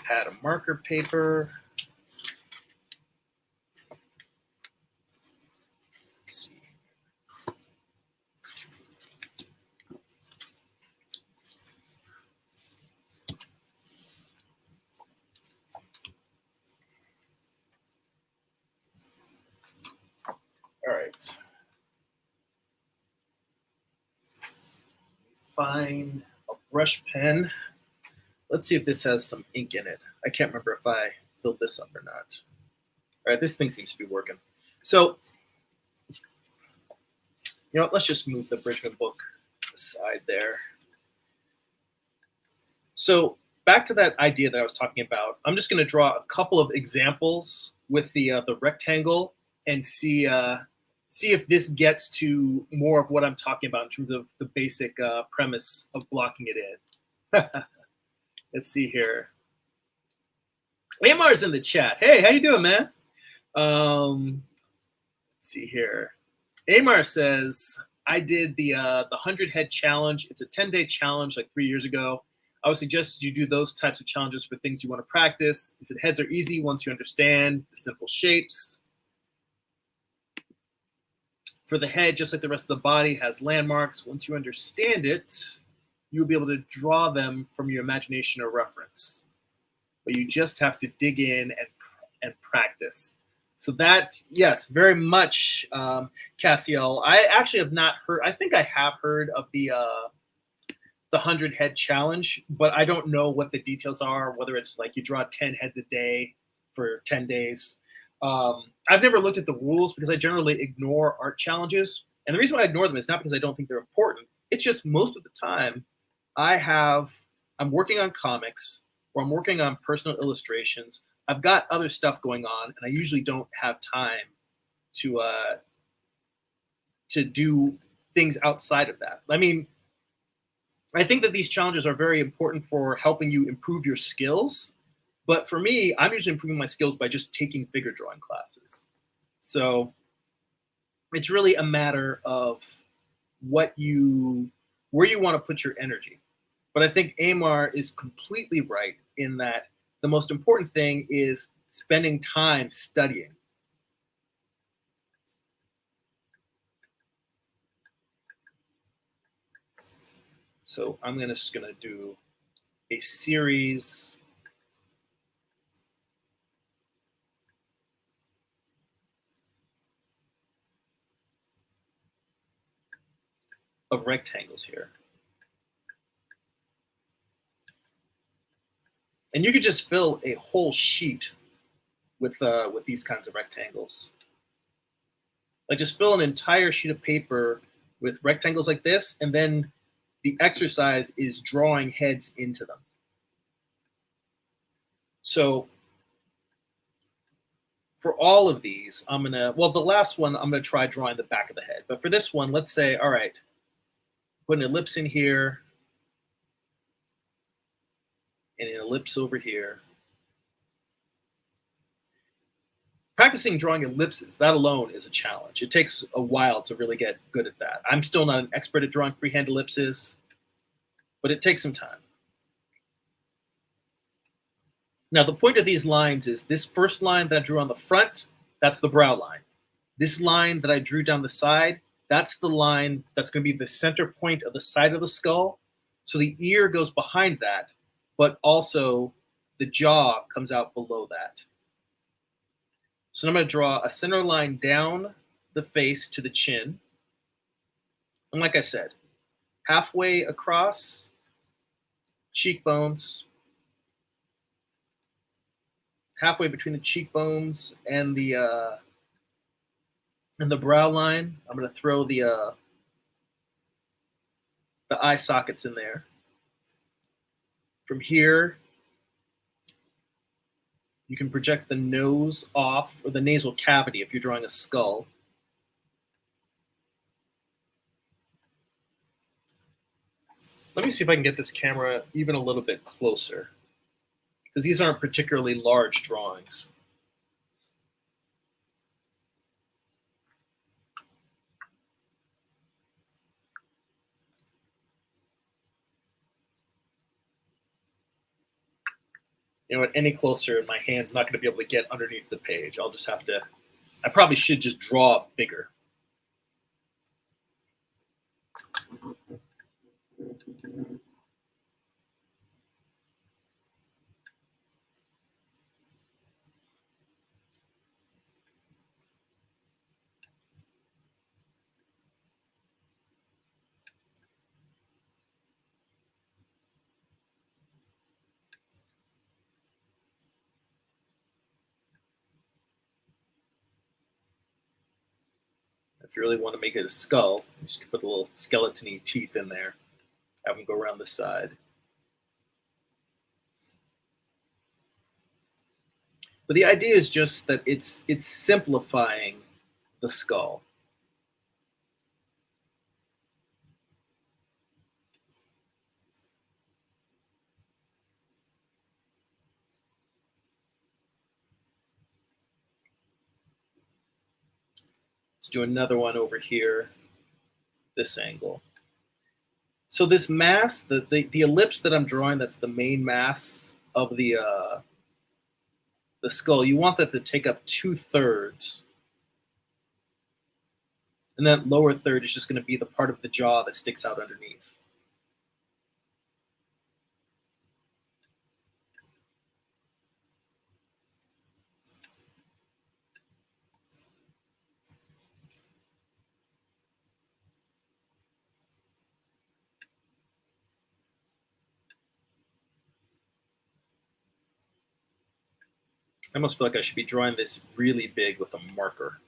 Speaker 1: Add a marker paper. Let's see. All right. Find a brush pen. Let's see if this has some ink in it. I can't remember if I filled this up or not. All right, this thing seems to be working. So, you know, let's just move the Bridgman book aside there. So back to that idea that I was talking about, I'm just going to draw a couple of examples with the rectangle and see if this gets to more of what I'm talking about in terms of the basic premise of blocking it in. Let's see here. Amar's in the chat. Hey, how you doing, man? Let's see here. Amar says, I did the 100 head challenge. It's a 10-day challenge like 3 years ago. I would suggest you do those types of challenges for things you want to practice. He said heads are easy once you understand the simple shapes. For the head, just like the rest of the body, has landmarks. Once you understand it, you'll be able to draw them from your imagination or reference. But you just have to dig in and practice. So that, yes, very much, Cassiel. I actually have not heard. I think I have heard of the 100 head challenge, but I don't know what the details are. Whether it's like you draw 10 heads a day for 10 days. I've never looked at the rules because I generally ignore art challenges, and the reason why I ignore them is not because I don't think they're important. It's just most of the time I'm working on comics or I'm working on personal illustrations. I've got other stuff going on, and I usually don't have time to do things outside of that. I mean, I think that these challenges are very important for helping you improve your skills. But for me, I'm usually improving my skills by just taking figure drawing classes. So it's really a matter of where you want to put your energy. But I think Amar is completely right in that the most important thing is spending time studying. So I'm just gonna do a series of rectangles here. And you could just fill a whole sheet with these kinds of rectangles. Like just fill an entire sheet of paper with rectangles like this, and then the exercise is drawing heads into them. So for all of these, I'm gonna, well, the last one, I'm gonna try drawing the back of the head. But for this one, let's say, all right, put an ellipse in here, and an ellipse over here. Practicing drawing ellipses, that alone is a challenge. It takes a while to really get good at that. I'm still not an expert at drawing freehand ellipses, but it takes some time. Now, the point of these lines is this first line that I drew on the front, that's the brow line. This line that I drew down the side, that's the line that's going to be the center point of the side of the skull. So the ear goes behind that, but also the jaw comes out below that. So I'm going to draw a center line down the face to the chin. And like I said, halfway across, cheekbones, halfway between the cheekbones and the brow line, I'm going to throw the eye sockets in there. From here, you can project the nose off, or the nasal cavity if you're drawing a skull. Let me see if I can get this camera even a little bit closer, because these aren't particularly large drawings. You know what, any closer, my hand's not going to be able to get underneath the page. I'll just have to, I probably should just draw bigger. If you really want to make it a skull, you just put a little skeleton-y teeth in there. Have them go around the side. But the idea is just that it's simplifying the skull. Let's do another one over here, this angle. So this mass, the ellipse that I'm drawing, that's the main mass of the skull. You want that to take up 2/3. And that lower third is just going to be the part of the jaw that sticks out underneath. I almost feel like I should be drawing this really big with a marker.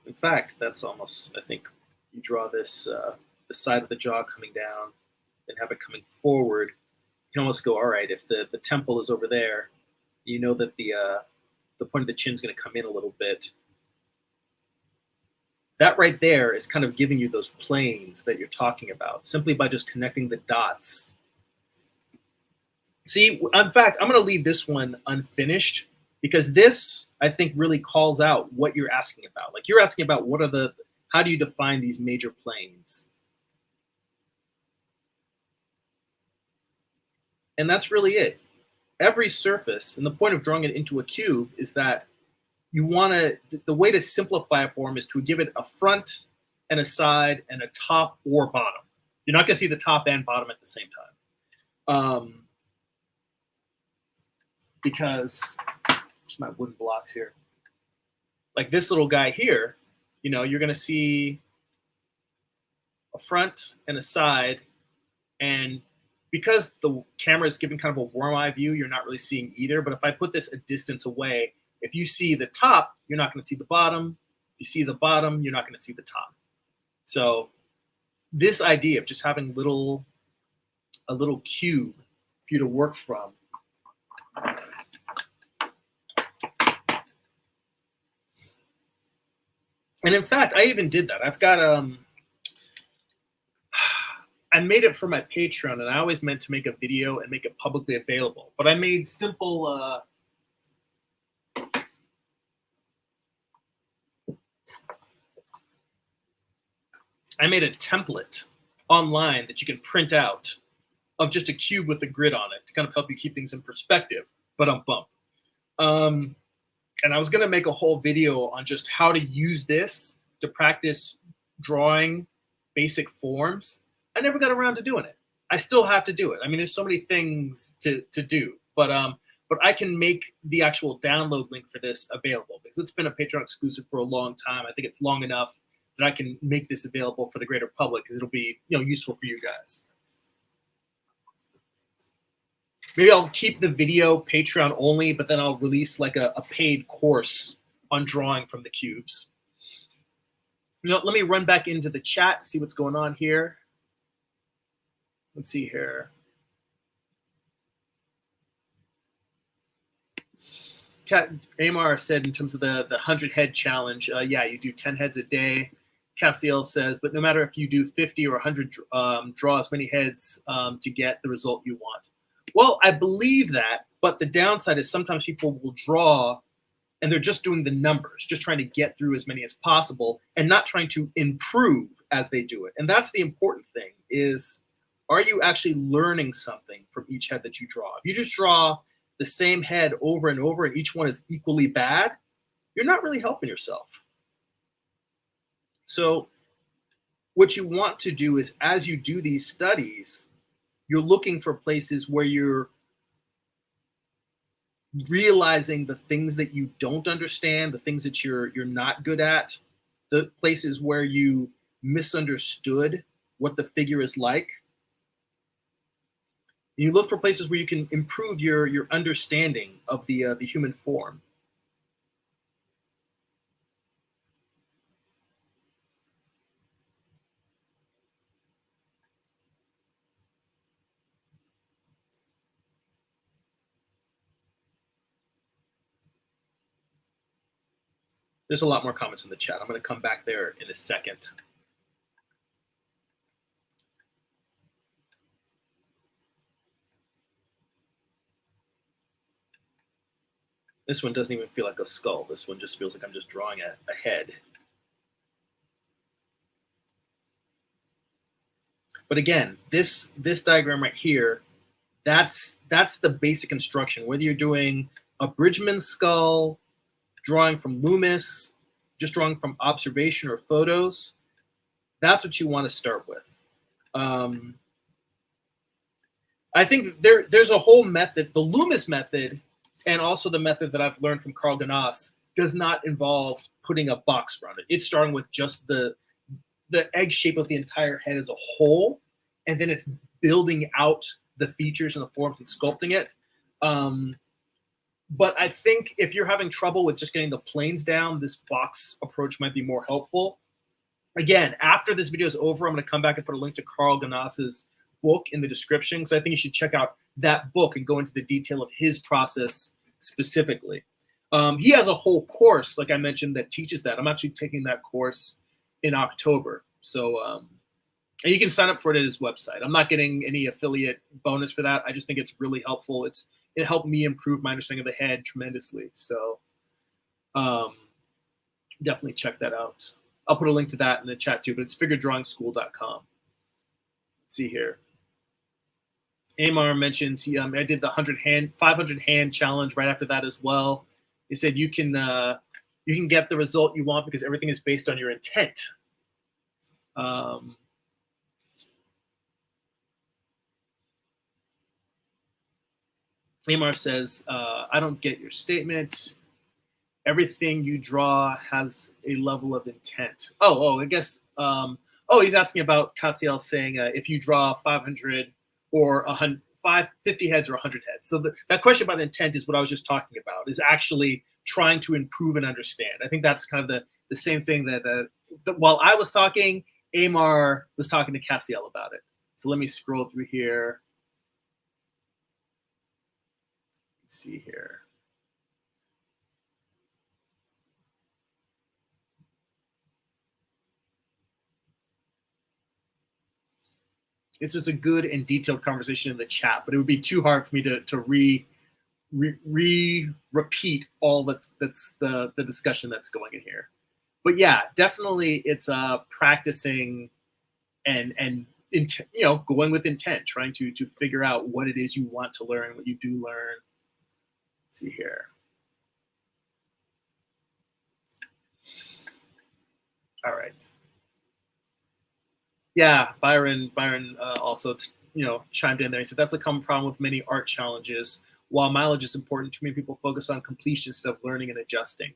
Speaker 1: In fact, that's almost, I think, you draw this, the side of the jaw coming down and have it coming forward. You can almost go, all right, if the temple is over there, you know that the point of the chin is going to come in a little bit. That right there is kind of giving you those planes that you're talking about, simply by just connecting the dots. See, in fact, I'm going to leave this one unfinished, because this, I think, really calls out what you're asking about. Like, you're asking about how do you define these major planes? And that's really it. Every surface, and the point of drawing it into a cube is that you want to, the way to simplify a form is to give it a front and a side and a top or bottom. You're not going to see the top and bottom at the same time. Because there's my wooden blocks here. Like this little guy here, you know, you're going to see a front and a side. And because the camera is giving kind of a warm eye view, you're not really seeing either. But if I put this a distance away, if you see the top, you're not going to see the bottom. If you see the bottom, you're not going to see the top. So this idea of just having a little cube for you to work from. And in fact, I even did that. I've got I made it for my Patreon, and I always meant to make a video and make it publicly available. But I made simple I made a template online that you can print out of just a cube with a grid on it to kind of help you keep things in perspective. But I'm bummed. And I was going to make a whole video on just how to use this to practice drawing basic forms. I never got around to doing it. I still have to do it. I mean, there's so many things to do, but I can make the actual download link for this available because it's been a Patreon exclusive for a long time. I think it's long enough that I can make this available for the greater public because it'll be, you know, useful for you guys. Maybe I'll keep the video Patreon only, but then I'll release like a paid course on drawing from the cubes. You know, let me run back into the chat, see what's going on here. Let's see here. Amar said in terms of the 100 head challenge, yeah, you do 10 heads a day. Cassiel says, but no matter if you do 50 or 100, draw as many heads to get the result you want. Well, I believe that, but the downside is sometimes people will draw and they're just doing the numbers, just trying to get through as many as possible and not trying to improve as they do it. And that's the important thing is, are you actually learning something from each head that you draw? If you just draw the same head over and over and each one is equally bad, you're not really helping yourself. So what you want to do is as you do these studies, you're looking for places where you're realizing the things that you don't understand, the things that you're not good at, the places where you misunderstood what the figure is like. You look for places where you can improve your understanding of the human form. There's a lot more comments in the chat. I'm going to come back there in a second. This one doesn't even feel like a skull. This one just feels like I'm just drawing a head. But again, this diagram right here, that's the basic instruction. Whether you're doing a Bridgman skull, drawing from Loomis, just drawing from observation or photos, that's what you want to start with. I think there's a whole method. The Loomis method, and also the method that I've learned from Karl Gnass, does not involve putting a box around it. It's starting with just the egg shape of the entire head as a whole, and then it's building out the features and the forms and sculpting it. But I think if you're having trouble with just getting the planes down, this box approach might be more helpful. Again, after this video is over, I'm going to come back and put a link to Karl Gnass's book in the description, because I think you should check out that book and go into the detail of his process specifically. He has a whole course, like I mentioned, that teaches that. I'm actually taking that course in October. So and you can sign up for it at his website. I'm not getting any affiliate bonus for that. I just think it's really helpful. It helped me improve my understanding of the head tremendously. So definitely check that out. I'll put a link to that in the chat too, but it's figuredrawingschool.com. Let's see here. Amar mentions I did the 500 hand challenge right after that as well. He said you can get the result you want because everything is based on your intent. Amar says, I don't get your statement. Everything you draw has a level of intent. I guess. He's asking about Cassiel saying if you draw 500 or 100, 50 heads or 100 heads. So that question about intent is what I was just talking about, is actually trying to improve and understand. I think that's kind of the same thing that while I was talking, Amar was talking to Cassiel about it. So let me scroll through here. Let's see here. It's just a good and detailed conversation in the chat, but it would be too hard for me to repeat all that's the discussion that's going in here. But yeah, definitely it's practicing and going with intent, trying to figure out what it is you want to learn, what you do learn. Let's see here. All right. Yeah, Byron also chimed in there. He said that's a common problem with many art challenges. While mileage is important, too many people focus on completion instead of learning and adjusting.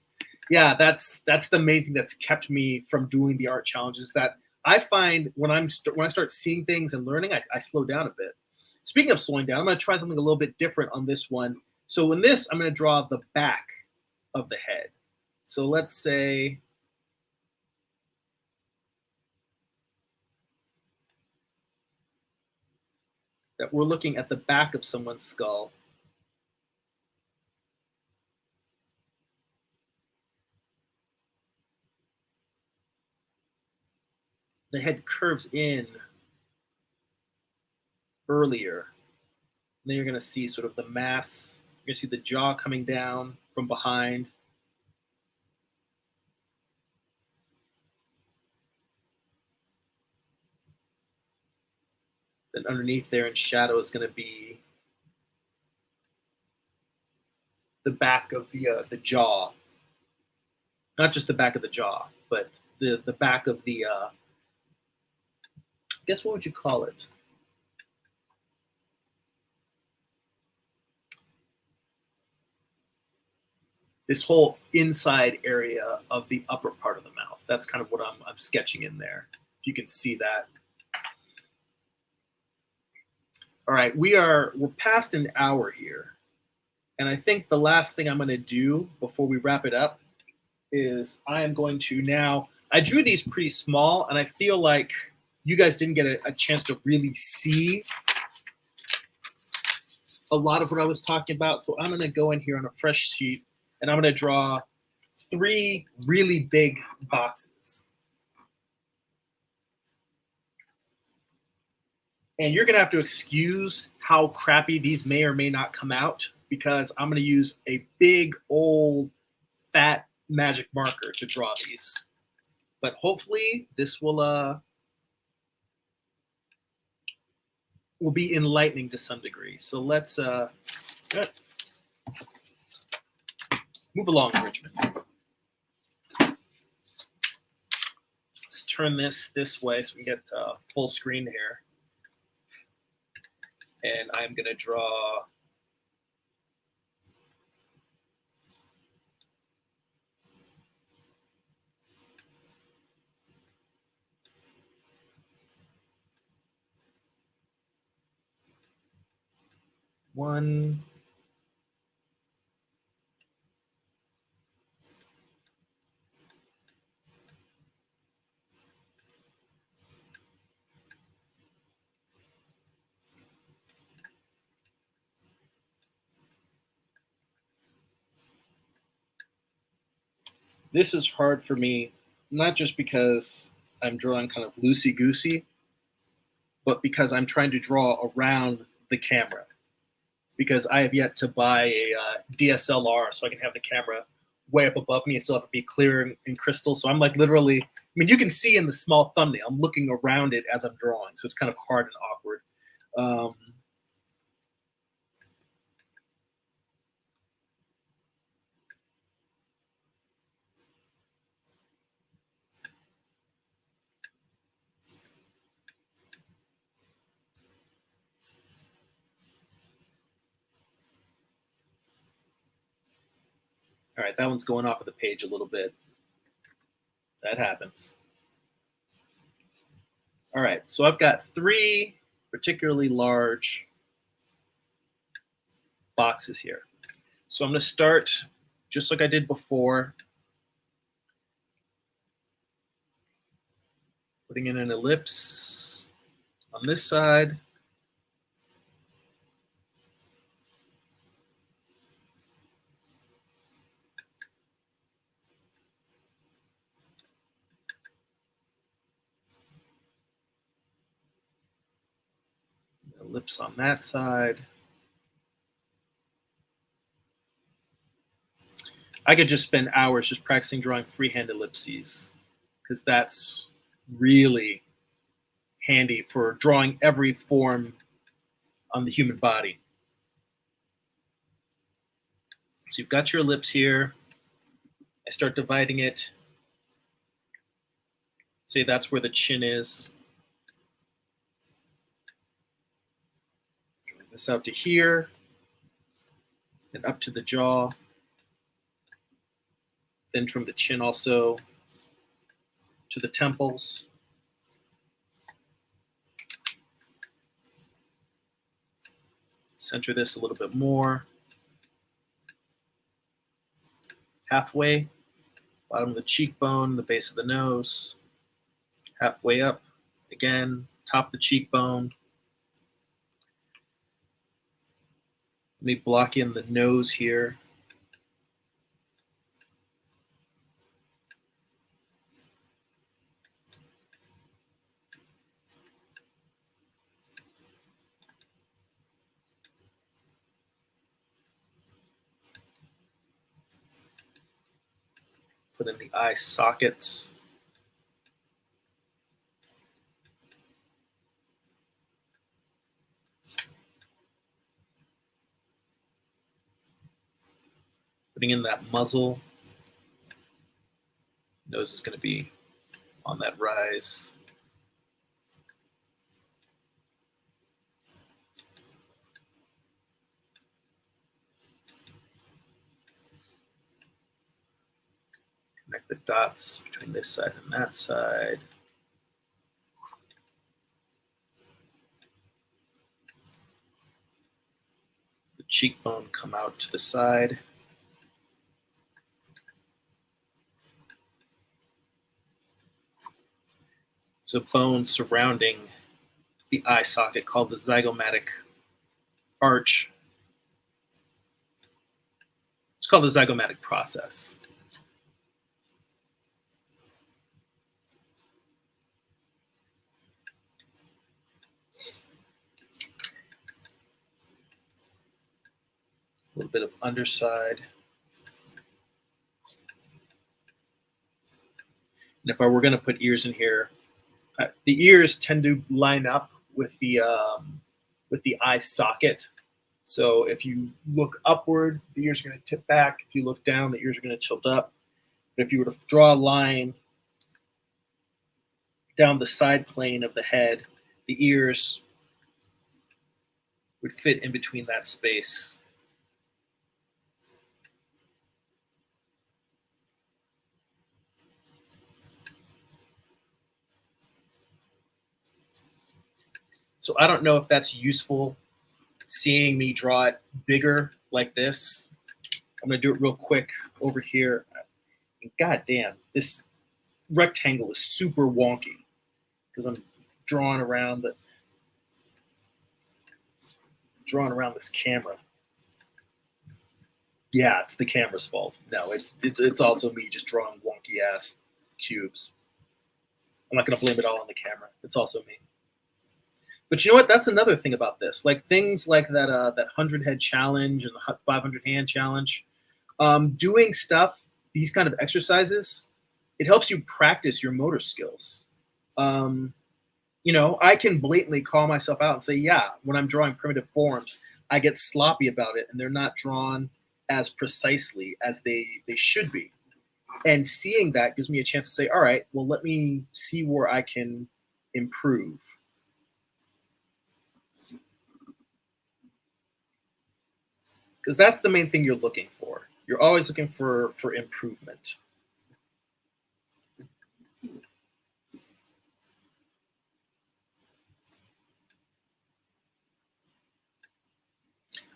Speaker 1: Yeah, that's the main thing that's kept me from doing the art challenges. That I find when I start seeing things and learning, I slow down a bit. Speaking of slowing down, I'm going to try something a little bit different on this one. So in this, I'm going to draw the back of the head. So let's say that we're looking at the back of someone's skull. The head curves in earlier. And then you're going to see sort of the mass. You're going to see the jaw coming down from behind. Then underneath there in shadow is going to be the back of the jaw. Not just the back of the jaw, but the back of the, I guess what would you call it? This whole inside area of the upper part of the mouth. That's kind of what I'm sketching in there. If you can see that. All right, we're past an hour here. And I think the last thing I'm going to do before we wrap it up is I am going to now, I drew these pretty small, and I feel like you guys didn't get a chance to really see a lot of what I was talking about. So I'm going to go in here on a fresh sheet, and I'm going to draw 3 really big boxes. And you're going to have to excuse how crappy these may or may not come out, because I'm going to use a big, old, fat magic marker to draw these. But hopefully this will be enlightening to some degree. So let's move along, Bridgman. Let's turn this way so we can get full screen here. And I'm going to draw one, this is hard for me, not just because I'm drawing kind of loosey-goosey, but because I'm trying to draw around the camera. Because I have yet to buy a DSLR so I can have the camera way up above me and still have to be clear and crystal. So I'm like literally, I mean, you can see in the small thumbnail, I'm looking around it as I'm drawing. So it's kind of hard and awkward. All right, that one's going off of the page a little bit. That happens. All right, so I've got 3 particularly large boxes here. So I'm going to start just like I did before, putting in an ellipse on this side. Ellipse on that side. I could just spend hours just practicing drawing freehand ellipses, because that's really handy for drawing every form on the human body. So you've got your ellipse here. I start dividing it. Say that's where the chin is. Drawing this out to here, then up to the jaw. Then from the chin also to the temples. Center this a little bit more. Halfway, bottom of the cheekbone, the base of the nose. Halfway up, again, top of the cheekbone. Let me block in the nose here. Put in the eye sockets. Putting in that muzzle. Nose is going to be on that rise. Connect the dots between this side and that side. The cheekbone come out to the side. There's a bone surrounding the eye socket called the zygomatic arch. It's called the zygomatic process. A little bit of underside. And if I were going to put ears in here, the ears tend to line up with the eye socket. So if you look upward, the ears are going to tip back. If you look down, the ears are going to tilt up. But if you were to draw a line down the side plane of the head, the ears would fit in between that space. So I don't know if that's useful, seeing me draw it bigger like this. I'm going to do it real quick over here. And God damn, this rectangle is super wonky because I'm drawing around this camera. Yeah, it's the camera's fault. No, it's also me just drawing wonky ass cubes. I'm not going to blame it all on the camera. It's also me. But you know what? That's another thing about this. Like things like that 100 head challenge and the 500 hand challenge. Doing stuff, these kind of exercises, it helps you practice your motor skills. You know, I can blatantly call myself out and say, yeah, when I'm drawing primitive forms, I get sloppy about it and they're not drawn as precisely as they should be. And seeing that gives me a chance to say, all right, well, let me see where I can improve. Because that's the main thing you're looking for. You're always looking for improvement.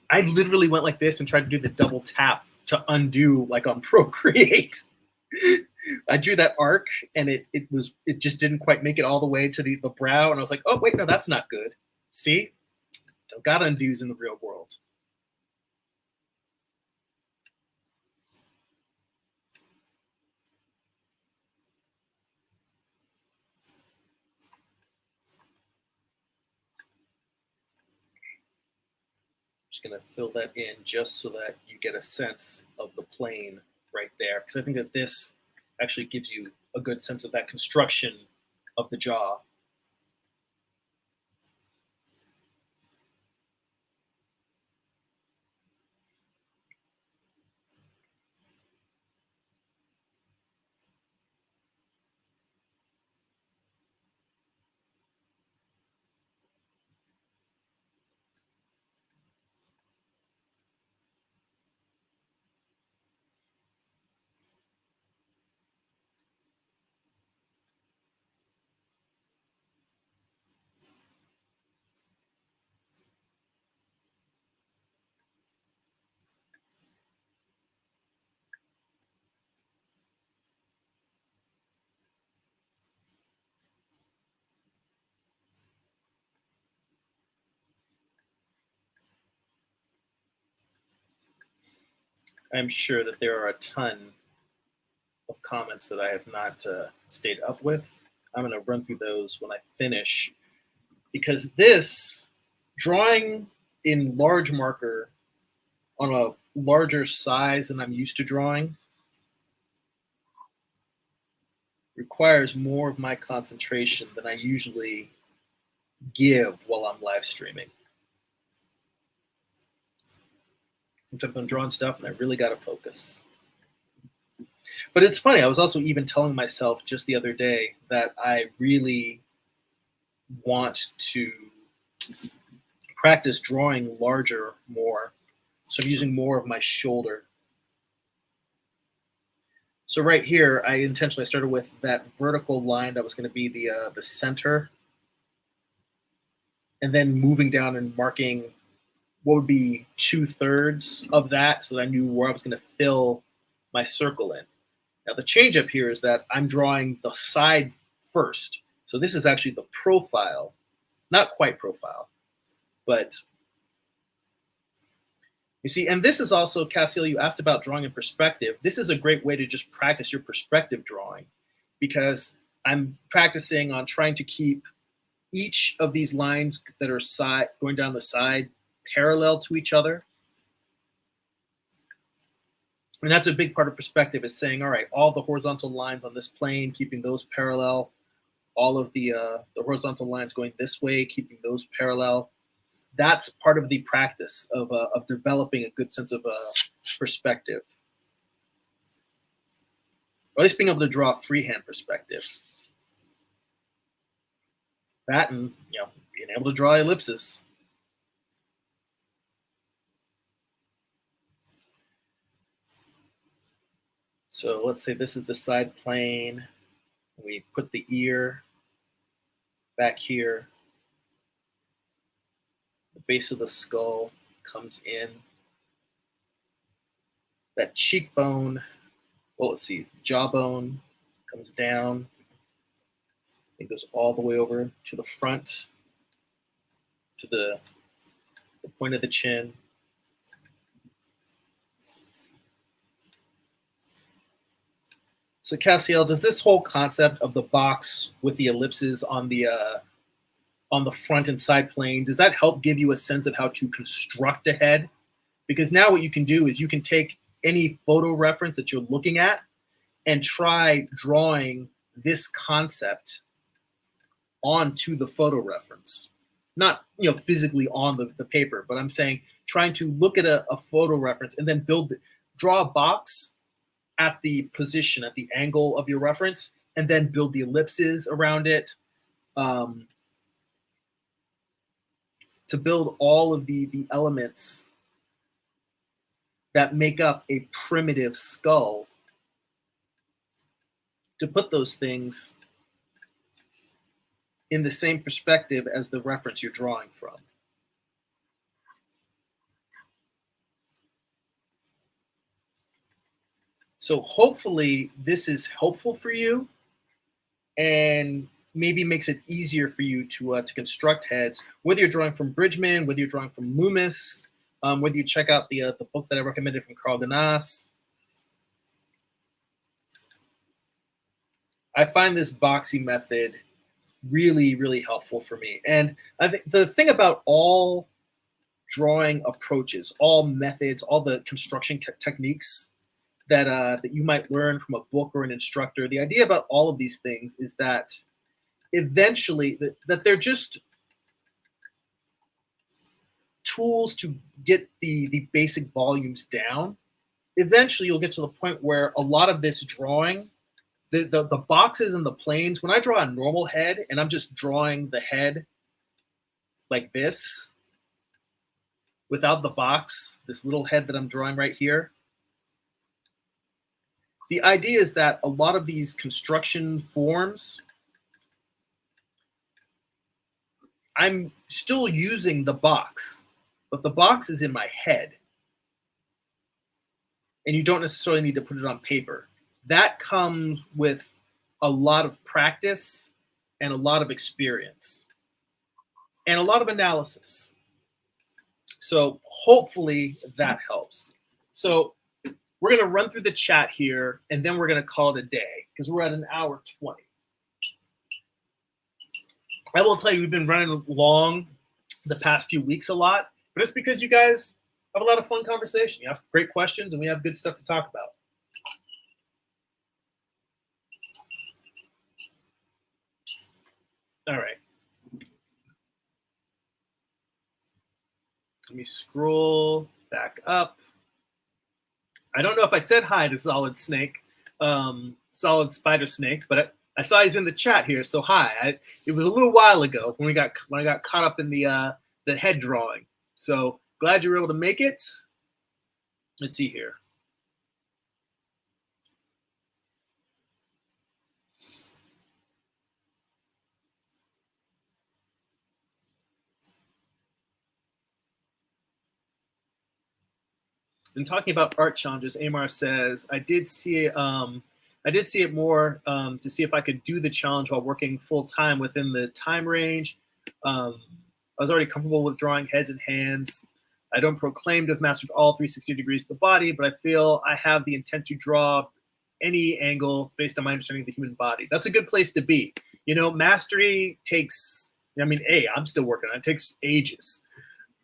Speaker 1: I literally went like this and tried to do the double tap to undo, like on Procreate. I drew that arc and it just didn't quite make it all the way to the brow, and I was like, oh wait, no, that's not good. See, don't got undos in the real world. Just gonna fill that in just so that you get a sense of the plane right there, because I think that this actually gives you a good sense of that construction of the jaw. I'm sure that there are a ton of comments that I have not stayed up with. I'm going to run through those when I finish, because this drawing in large marker on a larger size than I'm used to drawing requires more of my concentration than I usually give while I'm live streaming. Sometimes I'm drawing stuff and I really got to focus. But it's funny, I was also even telling myself just the other day that I really want to practice drawing larger more. So I'm using more of my shoulder. So right here, I intentionally started with that vertical line that was going to be the center, and then moving down and marking what would be 2/3 of that, so that I knew where I was going to fill my circle in. Now the change up here is that I'm drawing the side first. So this is actually the profile, not quite profile, but you see, and this is also, Cassiel, you asked about drawing in perspective. This is a great way to just practice your perspective drawing, because I'm practicing on trying to keep each of these lines that are going down the side parallel to each other. And that's a big part of perspective, is saying, all right, all the horizontal lines on this plane, keeping those parallel, all of the horizontal lines going this way, keeping those parallel. That's part of the practice of developing a good sense of perspective, or at least being able to draw freehand perspective. That, and being able to draw ellipses. So let's say this is the side plane. We put the ear back here. The base of the skull comes in. That cheekbone, well, let's see, jawbone comes down. It goes all the way over to the front, to the point of the chin. So Cassiel, does this whole concept of the box with the ellipses on the front and side plane, does that help give you a sense of how to construct a head? Because now what you can do is you can take any photo reference that you're looking at and try drawing this concept onto the photo reference. Not physically on the paper, but I'm saying trying to look at a photo reference and then draw a box at the position, at the angle of your reference, and then build the ellipses around it, to build all of the elements that make up a primitive skull, to put those things in the same perspective as the reference you're drawing from. So hopefully this is helpful for you and maybe makes it easier for you to construct heads, whether you're drawing from Bridgman, whether you're drawing from Loomis, whether you check out the book that I recommended from Karl Gnass. I find this boxy method really, really helpful for me. And I think the thing about all drawing approaches, all methods, all the construction techniques that that you might learn from a book or an instructor, the idea about all of these things is that eventually that they're just tools to get the basic volumes down. Eventually you'll get to the point where a lot of this drawing, the boxes and the planes, when I draw a normal head and I'm just drawing the head like this without the box, this little head that I'm drawing right here, the idea is that a lot of these construction forms, I'm still using the box, but the box is in my head. And you don't necessarily need to put it on paper. That comes with a lot of practice and a lot of experience and a lot of analysis. So hopefully that helps. So we're going to run through the chat here, and then we're going to call it a day because we're at 1:20. I will tell you, we've been running long the past few weeks a lot, but it's because you guys have a lot of fun conversation. You ask great questions, and we have good stuff to talk about. All right. Let me scroll back up. I don't know if I said hi to Solid Snake, Solid Spider Snake, but I saw he's in the chat here, so hi. It was a little while ago when I got caught up in the head drawing. So glad you were able to make it. Let's see here. And talking about art challenges, Amar says, I did see it more to see if I could do the challenge while working full time within the time range. I was already comfortable with drawing heads and hands. I don't proclaim to have mastered all 360 degrees of the body, but I feel I have the intent to draw any angle based on my understanding of the human body. That's a good place to be. You know, mastery takes, I mean, I'm still working on it. It takes ages.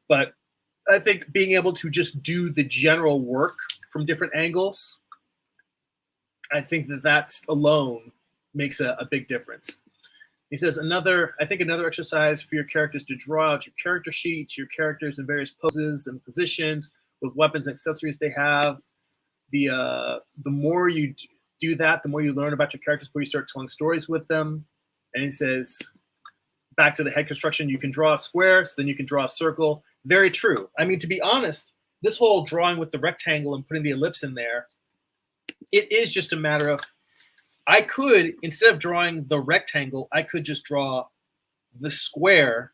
Speaker 1: But I think being able to just do the general work from different angles, I think that alone makes a big difference. He says another exercise for your characters to draw out your character sheets, your characters in various poses and positions with weapons and accessories they have. The more you do that, the more you learn about your characters, the more you start telling stories with them. And he says, back to the head construction, you can draw a square, so then you can draw a circle. Very true. I mean, to be honest, this whole drawing with the rectangle and putting the ellipse in there, it is just a matter of, I could, instead of drawing the rectangle, I could just draw the square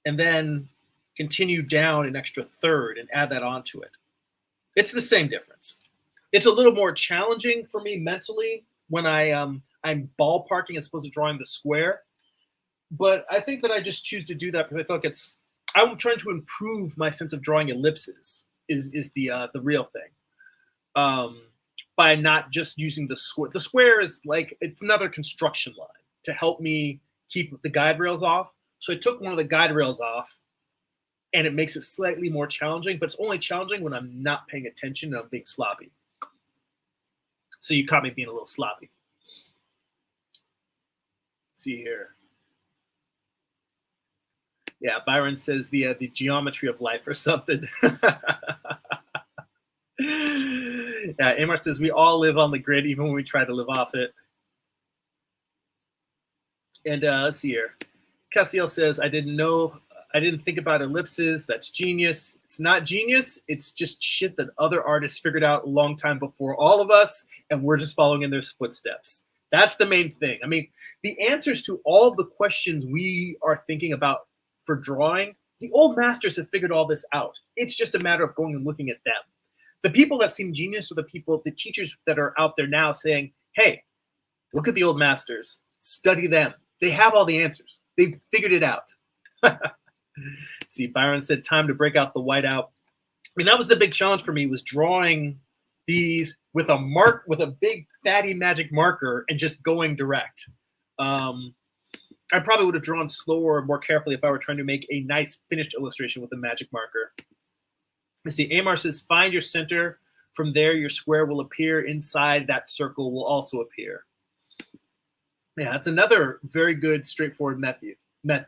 Speaker 1: and then continue down an extra third and add that onto it. It's the same difference. It's a little more challenging for me mentally when I'm ballparking as opposed to drawing the square. But I think that I just choose to do that because I feel like I'm trying to improve my sense of drawing ellipses is the real thing. By not just using the square. The square is like, it's another construction line to help me keep the guide rails off. So I took one of the guide rails off and it makes it slightly more challenging, but it's only challenging when I'm not paying attention and I'm being sloppy. So you caught me being a little sloppy. Let's see here. Yeah, Byron says the geometry of life or something. Yeah, Amar says we all live on the grid even when we try to live off it. And let's see here. Cassiel says, I didn't know I didn't think about ellipses. That's genius. It's not genius. It's just shit that other artists figured out a long time before all of us, and we're just following in their footsteps. That's the main thing. I mean, the answers to all of the questions we are thinking about for drawing, the old masters have figured all this out. It's just a matter of going and looking at them. The people that seem genius are the people, the teachers that are out there now saying, hey, look at the old masters, study them. They have all the answers. They've figured it out. See, Byron said time to break out the whiteout. I mean, that was the big challenge for me, was drawing these with a big fatty magic marker and just going direct. I probably would have drawn slower, more carefully if I were trying to make a nice finished illustration with a magic marker. Let's see, Amar says, find your center. From there, your square will appear. Inside that circle will also appear. Yeah, that's another very good, straightforward method. Let's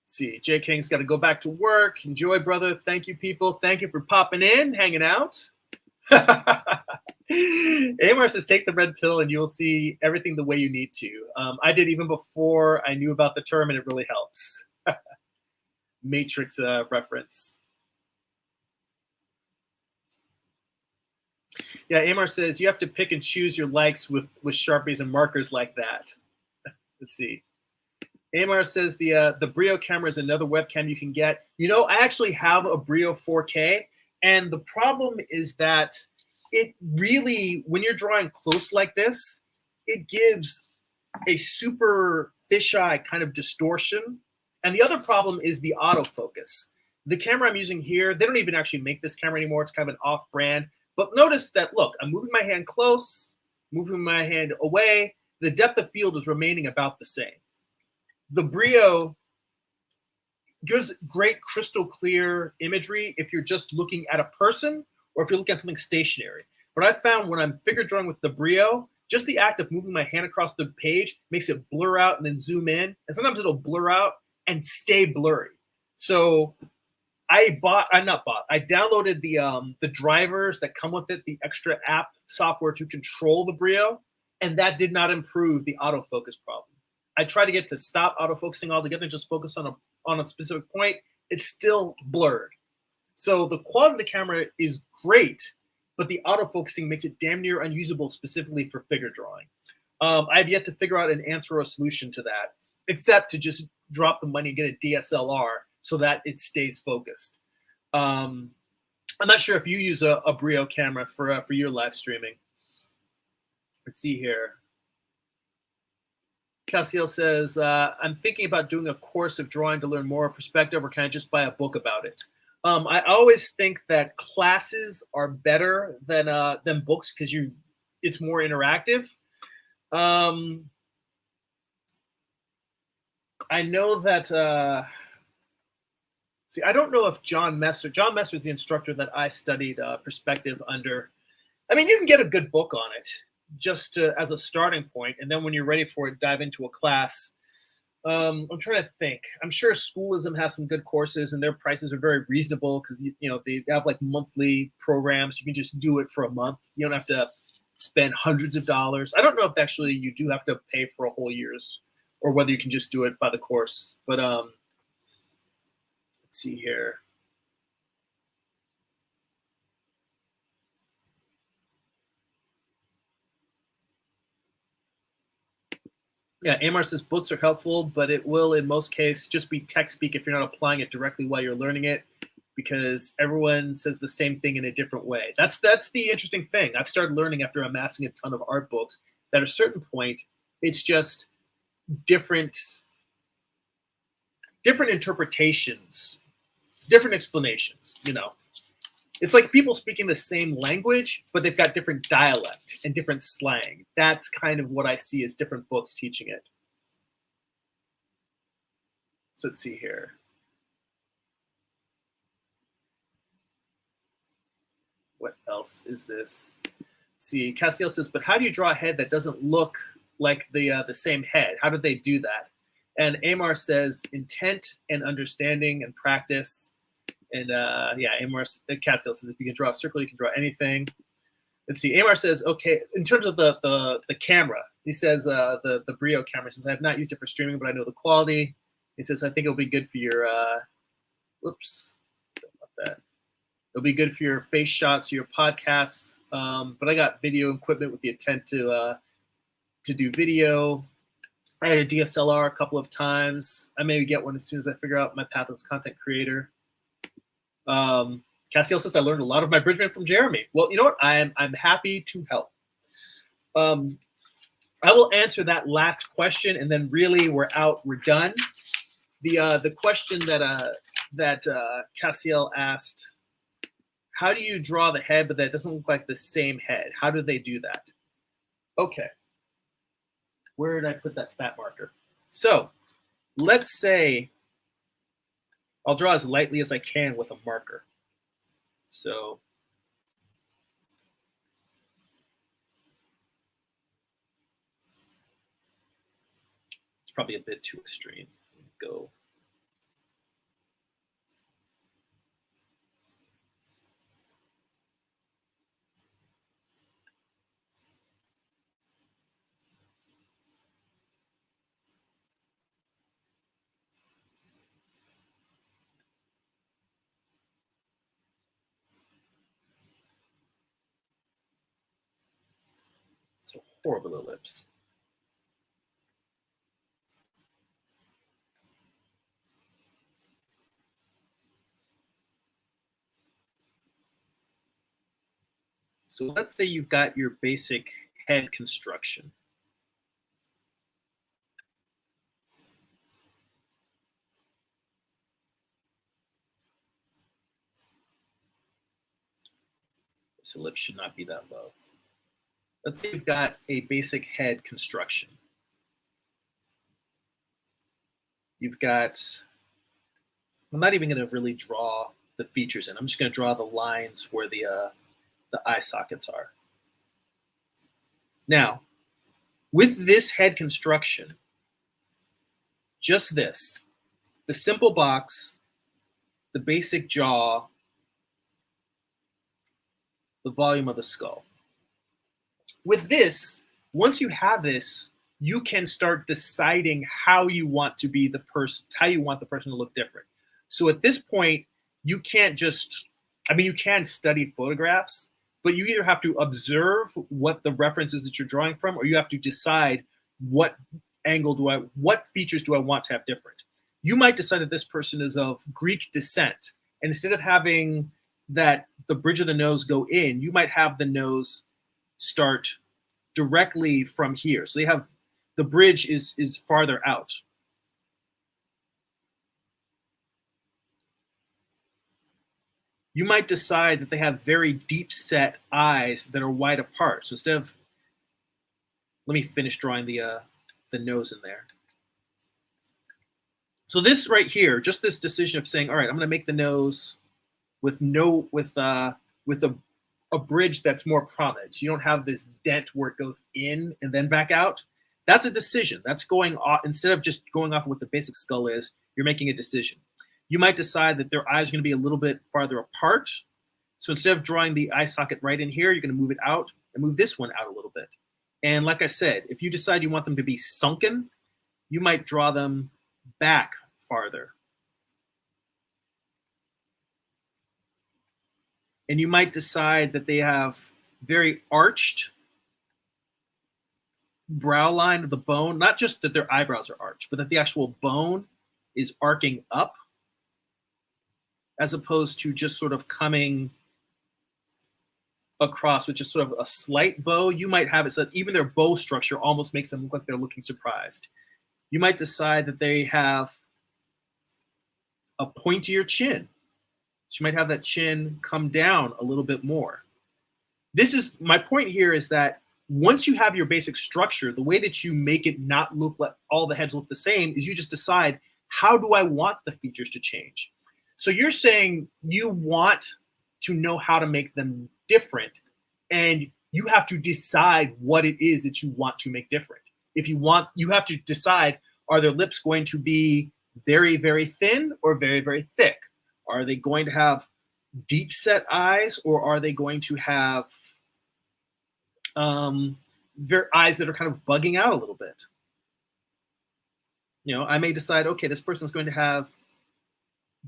Speaker 1: see, Jay King's got to go back to work. Enjoy, brother. Thank you, people. Thank you for popping in, hanging out. Amar says, take the red pill and you'll see everything the way you need to. I did even before I knew about the term, and it really helps. Matrix reference. Yeah, Amar says, you have to pick and choose your likes with Sharpies and markers like that. Let's see. Amar says the Brio camera is another webcam you can get. You know, I actually have a Brio 4K, and the problem is that it really, when you're drawing close like this, it gives a super fisheye kind of distortion. And the other problem is the autofocus. The camera I'm using here, they don't even actually make this camera anymore. It's kind of an off-brand. But notice that, look, I'm moving my hand close, moving my hand away. The depth of field is remaining about the same. The Brio gives great crystal clear imagery if you're just looking at a person or if you're looking at something stationary. But I found when I'm figure drawing with the Brio, just the act of moving my hand across the page makes it blur out and then zoom in. And sometimes it'll blur out and stay blurry. So I downloaded the drivers that come with it, the extra app software to control the Brio, and that did not improve the autofocus problem. I tried to get to stop autofocusing altogether, just focus on a specific point. It's still blurred. So the quality of the camera is great, but the autofocusing makes it damn near unusable specifically for figure drawing. I've yet to figure out an answer or a solution to that, except to just drop the money and get a DSLR so that it stays focused. I'm not sure if you use a Brio camera for your live streaming. Let's see here. Cassiel says, I'm thinking about doing a course of drawing to learn more perspective, or can I just buy a book about it? I always think that classes are better than books because it's more interactive. I know that, see, I don't know if John Messer is the instructor that I studied perspective under. I mean, you can get a good book on it just as a starting point, and then when you're ready for it, dive into a class. I'm trying to think. I'm sure Schoolism has some good courses, and their prices are very reasonable because they have like monthly programs. You can just do it for a month. You don't have to spend hundreds of dollars. I don't know if actually you do have to pay for a whole year's, or whether you can just do it by the course. But let's see here. Yeah, Amar says books are helpful, but it will, in most cases, just be text speak if you're not applying it directly while you're learning it, because everyone says the same thing in a different way. That's the interesting thing. I've started learning after amassing a ton of art books that at a certain point, it's just different interpretations, different explanations, It's like people speaking the same language, but they've got different dialect and different slang. That's kind of what I see as different books teaching it. So let's see here. What else is this? Let's see, Cassiel says, but how do you draw a head that doesn't look like the same head? How did they do that? And Amar says, intent and understanding and practice. And yeah, Amar, Cassiel says, if you can draw a circle, you can draw anything. Let's see, Amar says, okay, in terms of the camera, he says the Brio camera, says, I have not used it for streaming, but I know the quality. He says, I think it'll be good for your, whoops, don't want that. It'll be good for your face shots, your podcasts. But I got video equipment with the intent to do video. I had a DSLR a couple of times. I may get one as soon as I figure out my path as a content creator. Cassiel says I learned a lot of my Bridgman from Jeremy. Well, you know what? I'm happy to help. I will answer that last question, and then really we're done. The question that Cassiel asked, how do you draw the head, but that doesn't look like the same head? How do they do that? Okay. Where did I put that fat marker? So let's say I'll draw as lightly as I can with a marker. So it's probably a bit too extreme. Go. So horrible ellipse. So let's say you've got your basic head construction. This ellipse should not be that low. Let's say you've got a basic head construction. You've got, I'm not even going to really draw the features in. I'm just going to draw the lines where the eye sockets are. Now, with this head construction, just this, the simple box, the basic jaw, the volume of the skull. With this, once you have this, you can start deciding how you want to be the person, how you want the person to look different. So at this point, you can't just, I mean, you can study photographs, but you either have to observe what the references that you're drawing from, or you have to decide what features do I want to have different. You might decide that this person is of Greek descent, and instead of having that the bridge of the nose go in, you might have the nose start directly from here. So they have, the bridge is farther out. You might decide that they have very deep set eyes that are wide apart. So instead of, let me finish drawing the nose in there. So this right here, just this decision of saying, all right, I'm going to make the nose with a bridge that's more prominent. So you don't have this dent where it goes in and then back out. That's a decision. That's going off, instead of just going off of what the basic skull is, you're making a decision. You might decide that their eyes are going to be a little bit farther apart. So instead of drawing the eye socket right in here, you're going to move it out and move this one out a little bit. And like I said, if you decide you want them to be sunken, you might draw them back farther. And you might decide that they have very arched brow line of the bone, not just that their eyebrows are arched, but that the actual bone is arcing up, as opposed to just sort of coming across with just sort of a slight bow. You might have it so that even their bow structure almost makes them look like they're looking surprised. You might decide that they have a pointier chin. So you might have that chin come down a little bit more. This is, my point here is that once you have your basic structure, the way that you make it not look like all the heads look the same is you just decide, how do I want the features to change? So you're saying you want to know how to make them different, and you have to decide what it is that you want to make different. If you want, you have to decide, are their lips going to be very, very thin or very, very thick? Are they going to have deep set eyes, or are they going to have eyes that are kind of bugging out a little bit? I may decide, okay, this person is going to have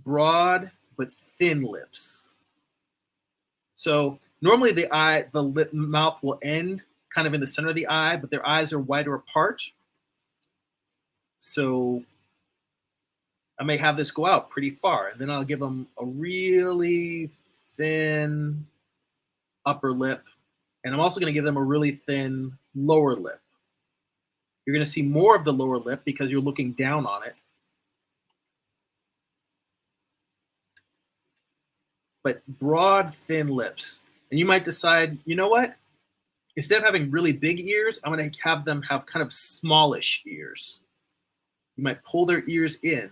Speaker 1: broad but thin lips. So normally the mouth will end kind of in the center of the eye, but their eyes are wider apart. So I may have this go out pretty far, and then I'll give them a really thin upper lip, and I'm also going to give them a really thin lower lip. You're going to see more of the lower lip because you're looking down on it. But broad, thin lips. And you might decide, you know what? Instead of having really big ears, I'm going to have them have kind of smallish ears. You might pull their ears in.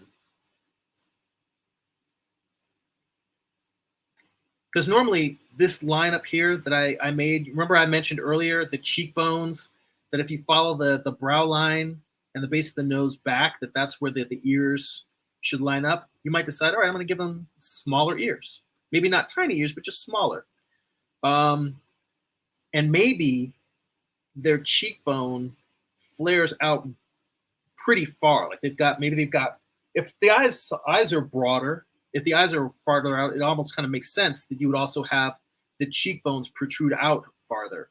Speaker 1: Because normally this line up here that I made, remember I mentioned earlier, the cheekbones, that if you follow the brow line and the base of the nose back, that's where the ears should line up. You might decide, all right, I'm going to give them smaller ears. Maybe not tiny ears, but just smaller. And maybe their cheekbone flares out pretty far. Like they've got, if the eyes are broader, if the eyes are farther out, it almost kind of makes sense that you would also have the cheekbones protrude out farther.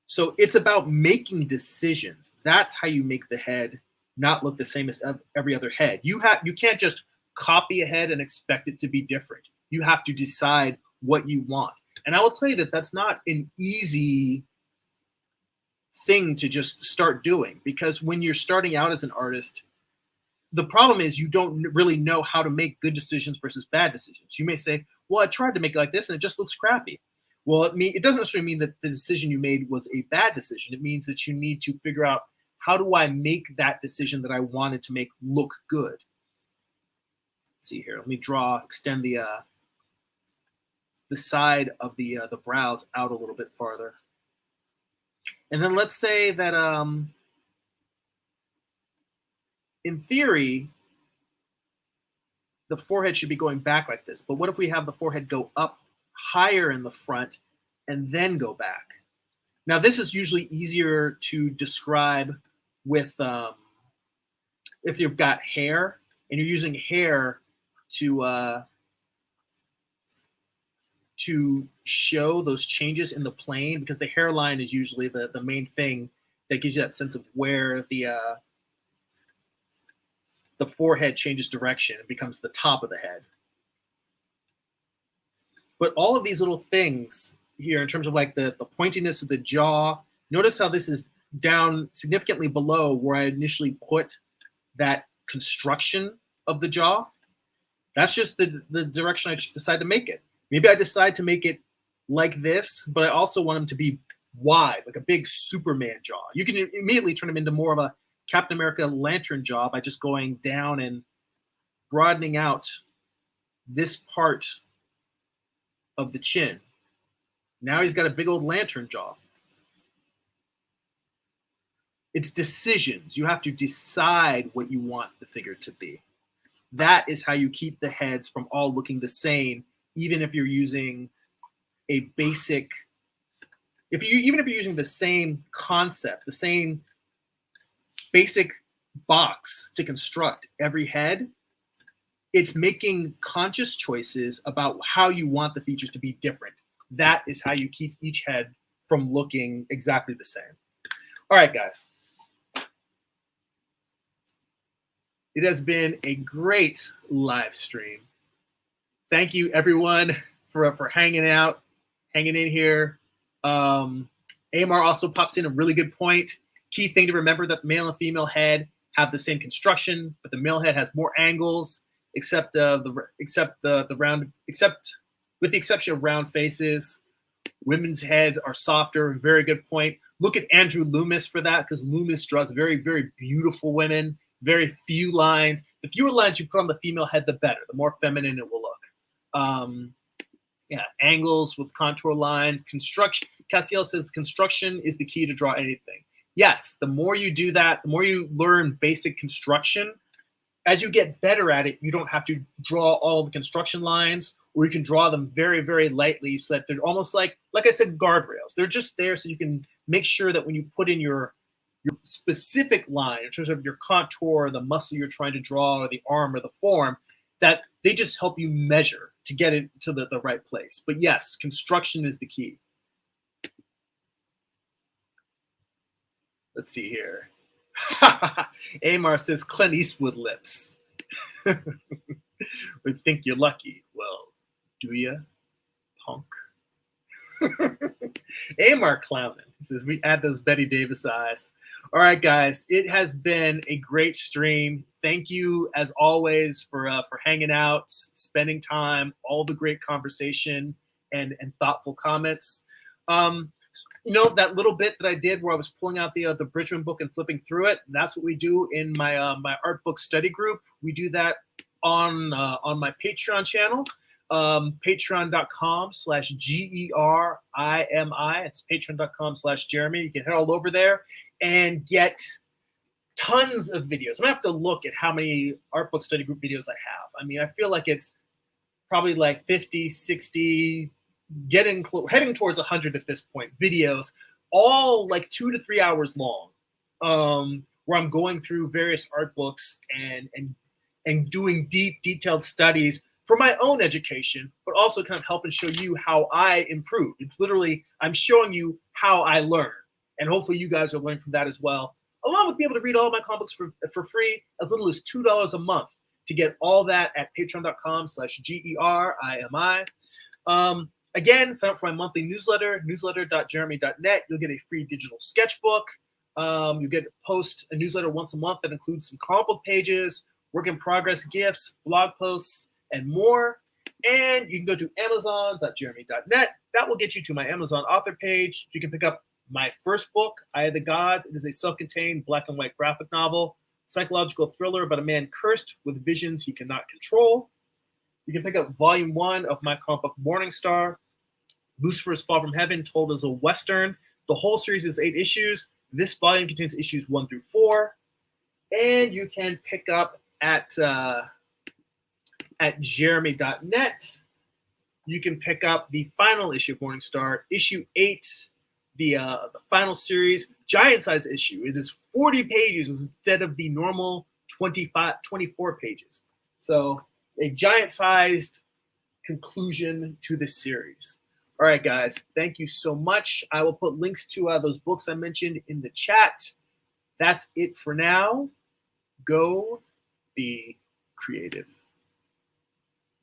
Speaker 1: So it's about making decisions. That's how you make the head not look the same as every other head. You can't just copy a head and expect it to be different. You have to decide what you want. And I will tell you that that's not an easy thing to just start doing, because when you're starting out as an artist, the problem is you don't really know how to make good decisions versus bad decisions. You may say, well, I tried to make it like this and it just looks crappy. Well, it doesn't necessarily mean that the decision you made was a bad decision. It means that you need to figure out, how do I make that decision that I wanted to make look good? Let's see here. Let me extend the side of the brows out a little bit farther. And then let's say that in theory, the forehead should be going back like this. But what if we have the forehead go up higher in the front and then go back? Now, this is usually easier to describe with if you've got hair and you're using hair to show those changes in the plane, because the hairline is usually the main thing that gives you that sense of where the forehead changes direction and becomes the top of the head. But all of these little things here, in terms of like the pointiness of the jaw, notice how this is down significantly below where I initially put that construction of the jaw. That's just the direction I decide to make it. Maybe I decide to make it like this, but I also want them to be wide, like a big Superman jaw. You can immediately turn them into more of a Captain America lantern jaw by just going down and broadening out this part of the chin. Now he's got a big old lantern jaw. It's decisions. You have to decide what you want the figure to be. That is how you keep the heads from all looking the same, even if you're using a basic, even if you're using the same concept, the same basic box to construct every head. It's making conscious choices about how you want the features to be different. That is how you keep each head from looking exactly the same. All right, guys. It has been a great live stream. Thank you, everyone, for hanging out, hanging in here. AMR also pops in a really good point. Key thing to remember, that the male and female head have the same construction, but the male head has more angles, except with the exception of round faces. Women's heads are softer. Very good point. Look at Andrew Loomis for that, because Loomis draws very, very beautiful women. Very few lines. The fewer lines you put on the female head, the better. The more feminine it will look. Angles with contour lines. Construction. Cassiel says construction is the key to draw anything. Yes, the more you do that, the more you learn basic construction. As you get better at it, you don't have to draw all the construction lines, or you can draw them very, very lightly so that they're almost like I said, guardrails. They're just there so you can make sure that when you put in your your specific line, in terms of your contour, the muscle you're trying to draw, or the arm or the form, that they just help you measure to get it to the right place. But yes, construction is the key. Let's see here. Amar says Clint Eastwood lips. We think you're lucky. Well, do ya, punk? Amar clowning. He says we add those Betty Davis eyes. All right, guys, it has been a great stream. Thank you, as always, for hanging out, spending time, all the great conversation and thoughtful comments. You know, that little bit that I did where I was pulling out the Bridgman book and flipping through it, that's what we do in my my art book study group. We do that on my Patreon channel, patreon.com/GERIMI. It's patreon.com/Jeremy. You can head all over there and get tons of videos. I'm gonna have to look at how many art book study group videos I have. I mean, I feel like it's probably like 50, 60, heading towards 100 at this point, videos, all like 2 to 3 hours long, where I'm going through various art books and doing deep, detailed studies for my own education, but also kind of helping show you how I improve. It's literally, I'm showing you how I learn, and hopefully you guys are learning from that as well, along with being able to read all my comic books for free, as little as $2 a month, to get all that at patreon.com/GERIMI. Again, sign up for my monthly newsletter, newsletter.jeremy.net. You'll get a free digital sketchbook. You get to post a newsletter once a month that includes some comic book pages, work in progress gifts, blog posts, and more. And you can go to amazon.jeremy.net. That will get you to my Amazon author page. You can pick up my first book, Eye of the Gods. It is a self-contained black and white graphic novel, psychological thriller about a man cursed with visions he cannot control. You can pick up volume 1 of my comic book Morningstar, Lucifer's Fall from Heaven, told as a Western. The whole series is 8 issues. This volume contains issues 1 through 4. And you can pick up at jeremy.net. You can pick up the final issue of Morningstar, issue 8, the final series, giant size issue. It is 40 pages instead of the normal 24 pages. So a giant-sized conclusion to this series. All right, guys, thank you so much. I will put links to those books I mentioned in the chat. That's it for now. Go be creative.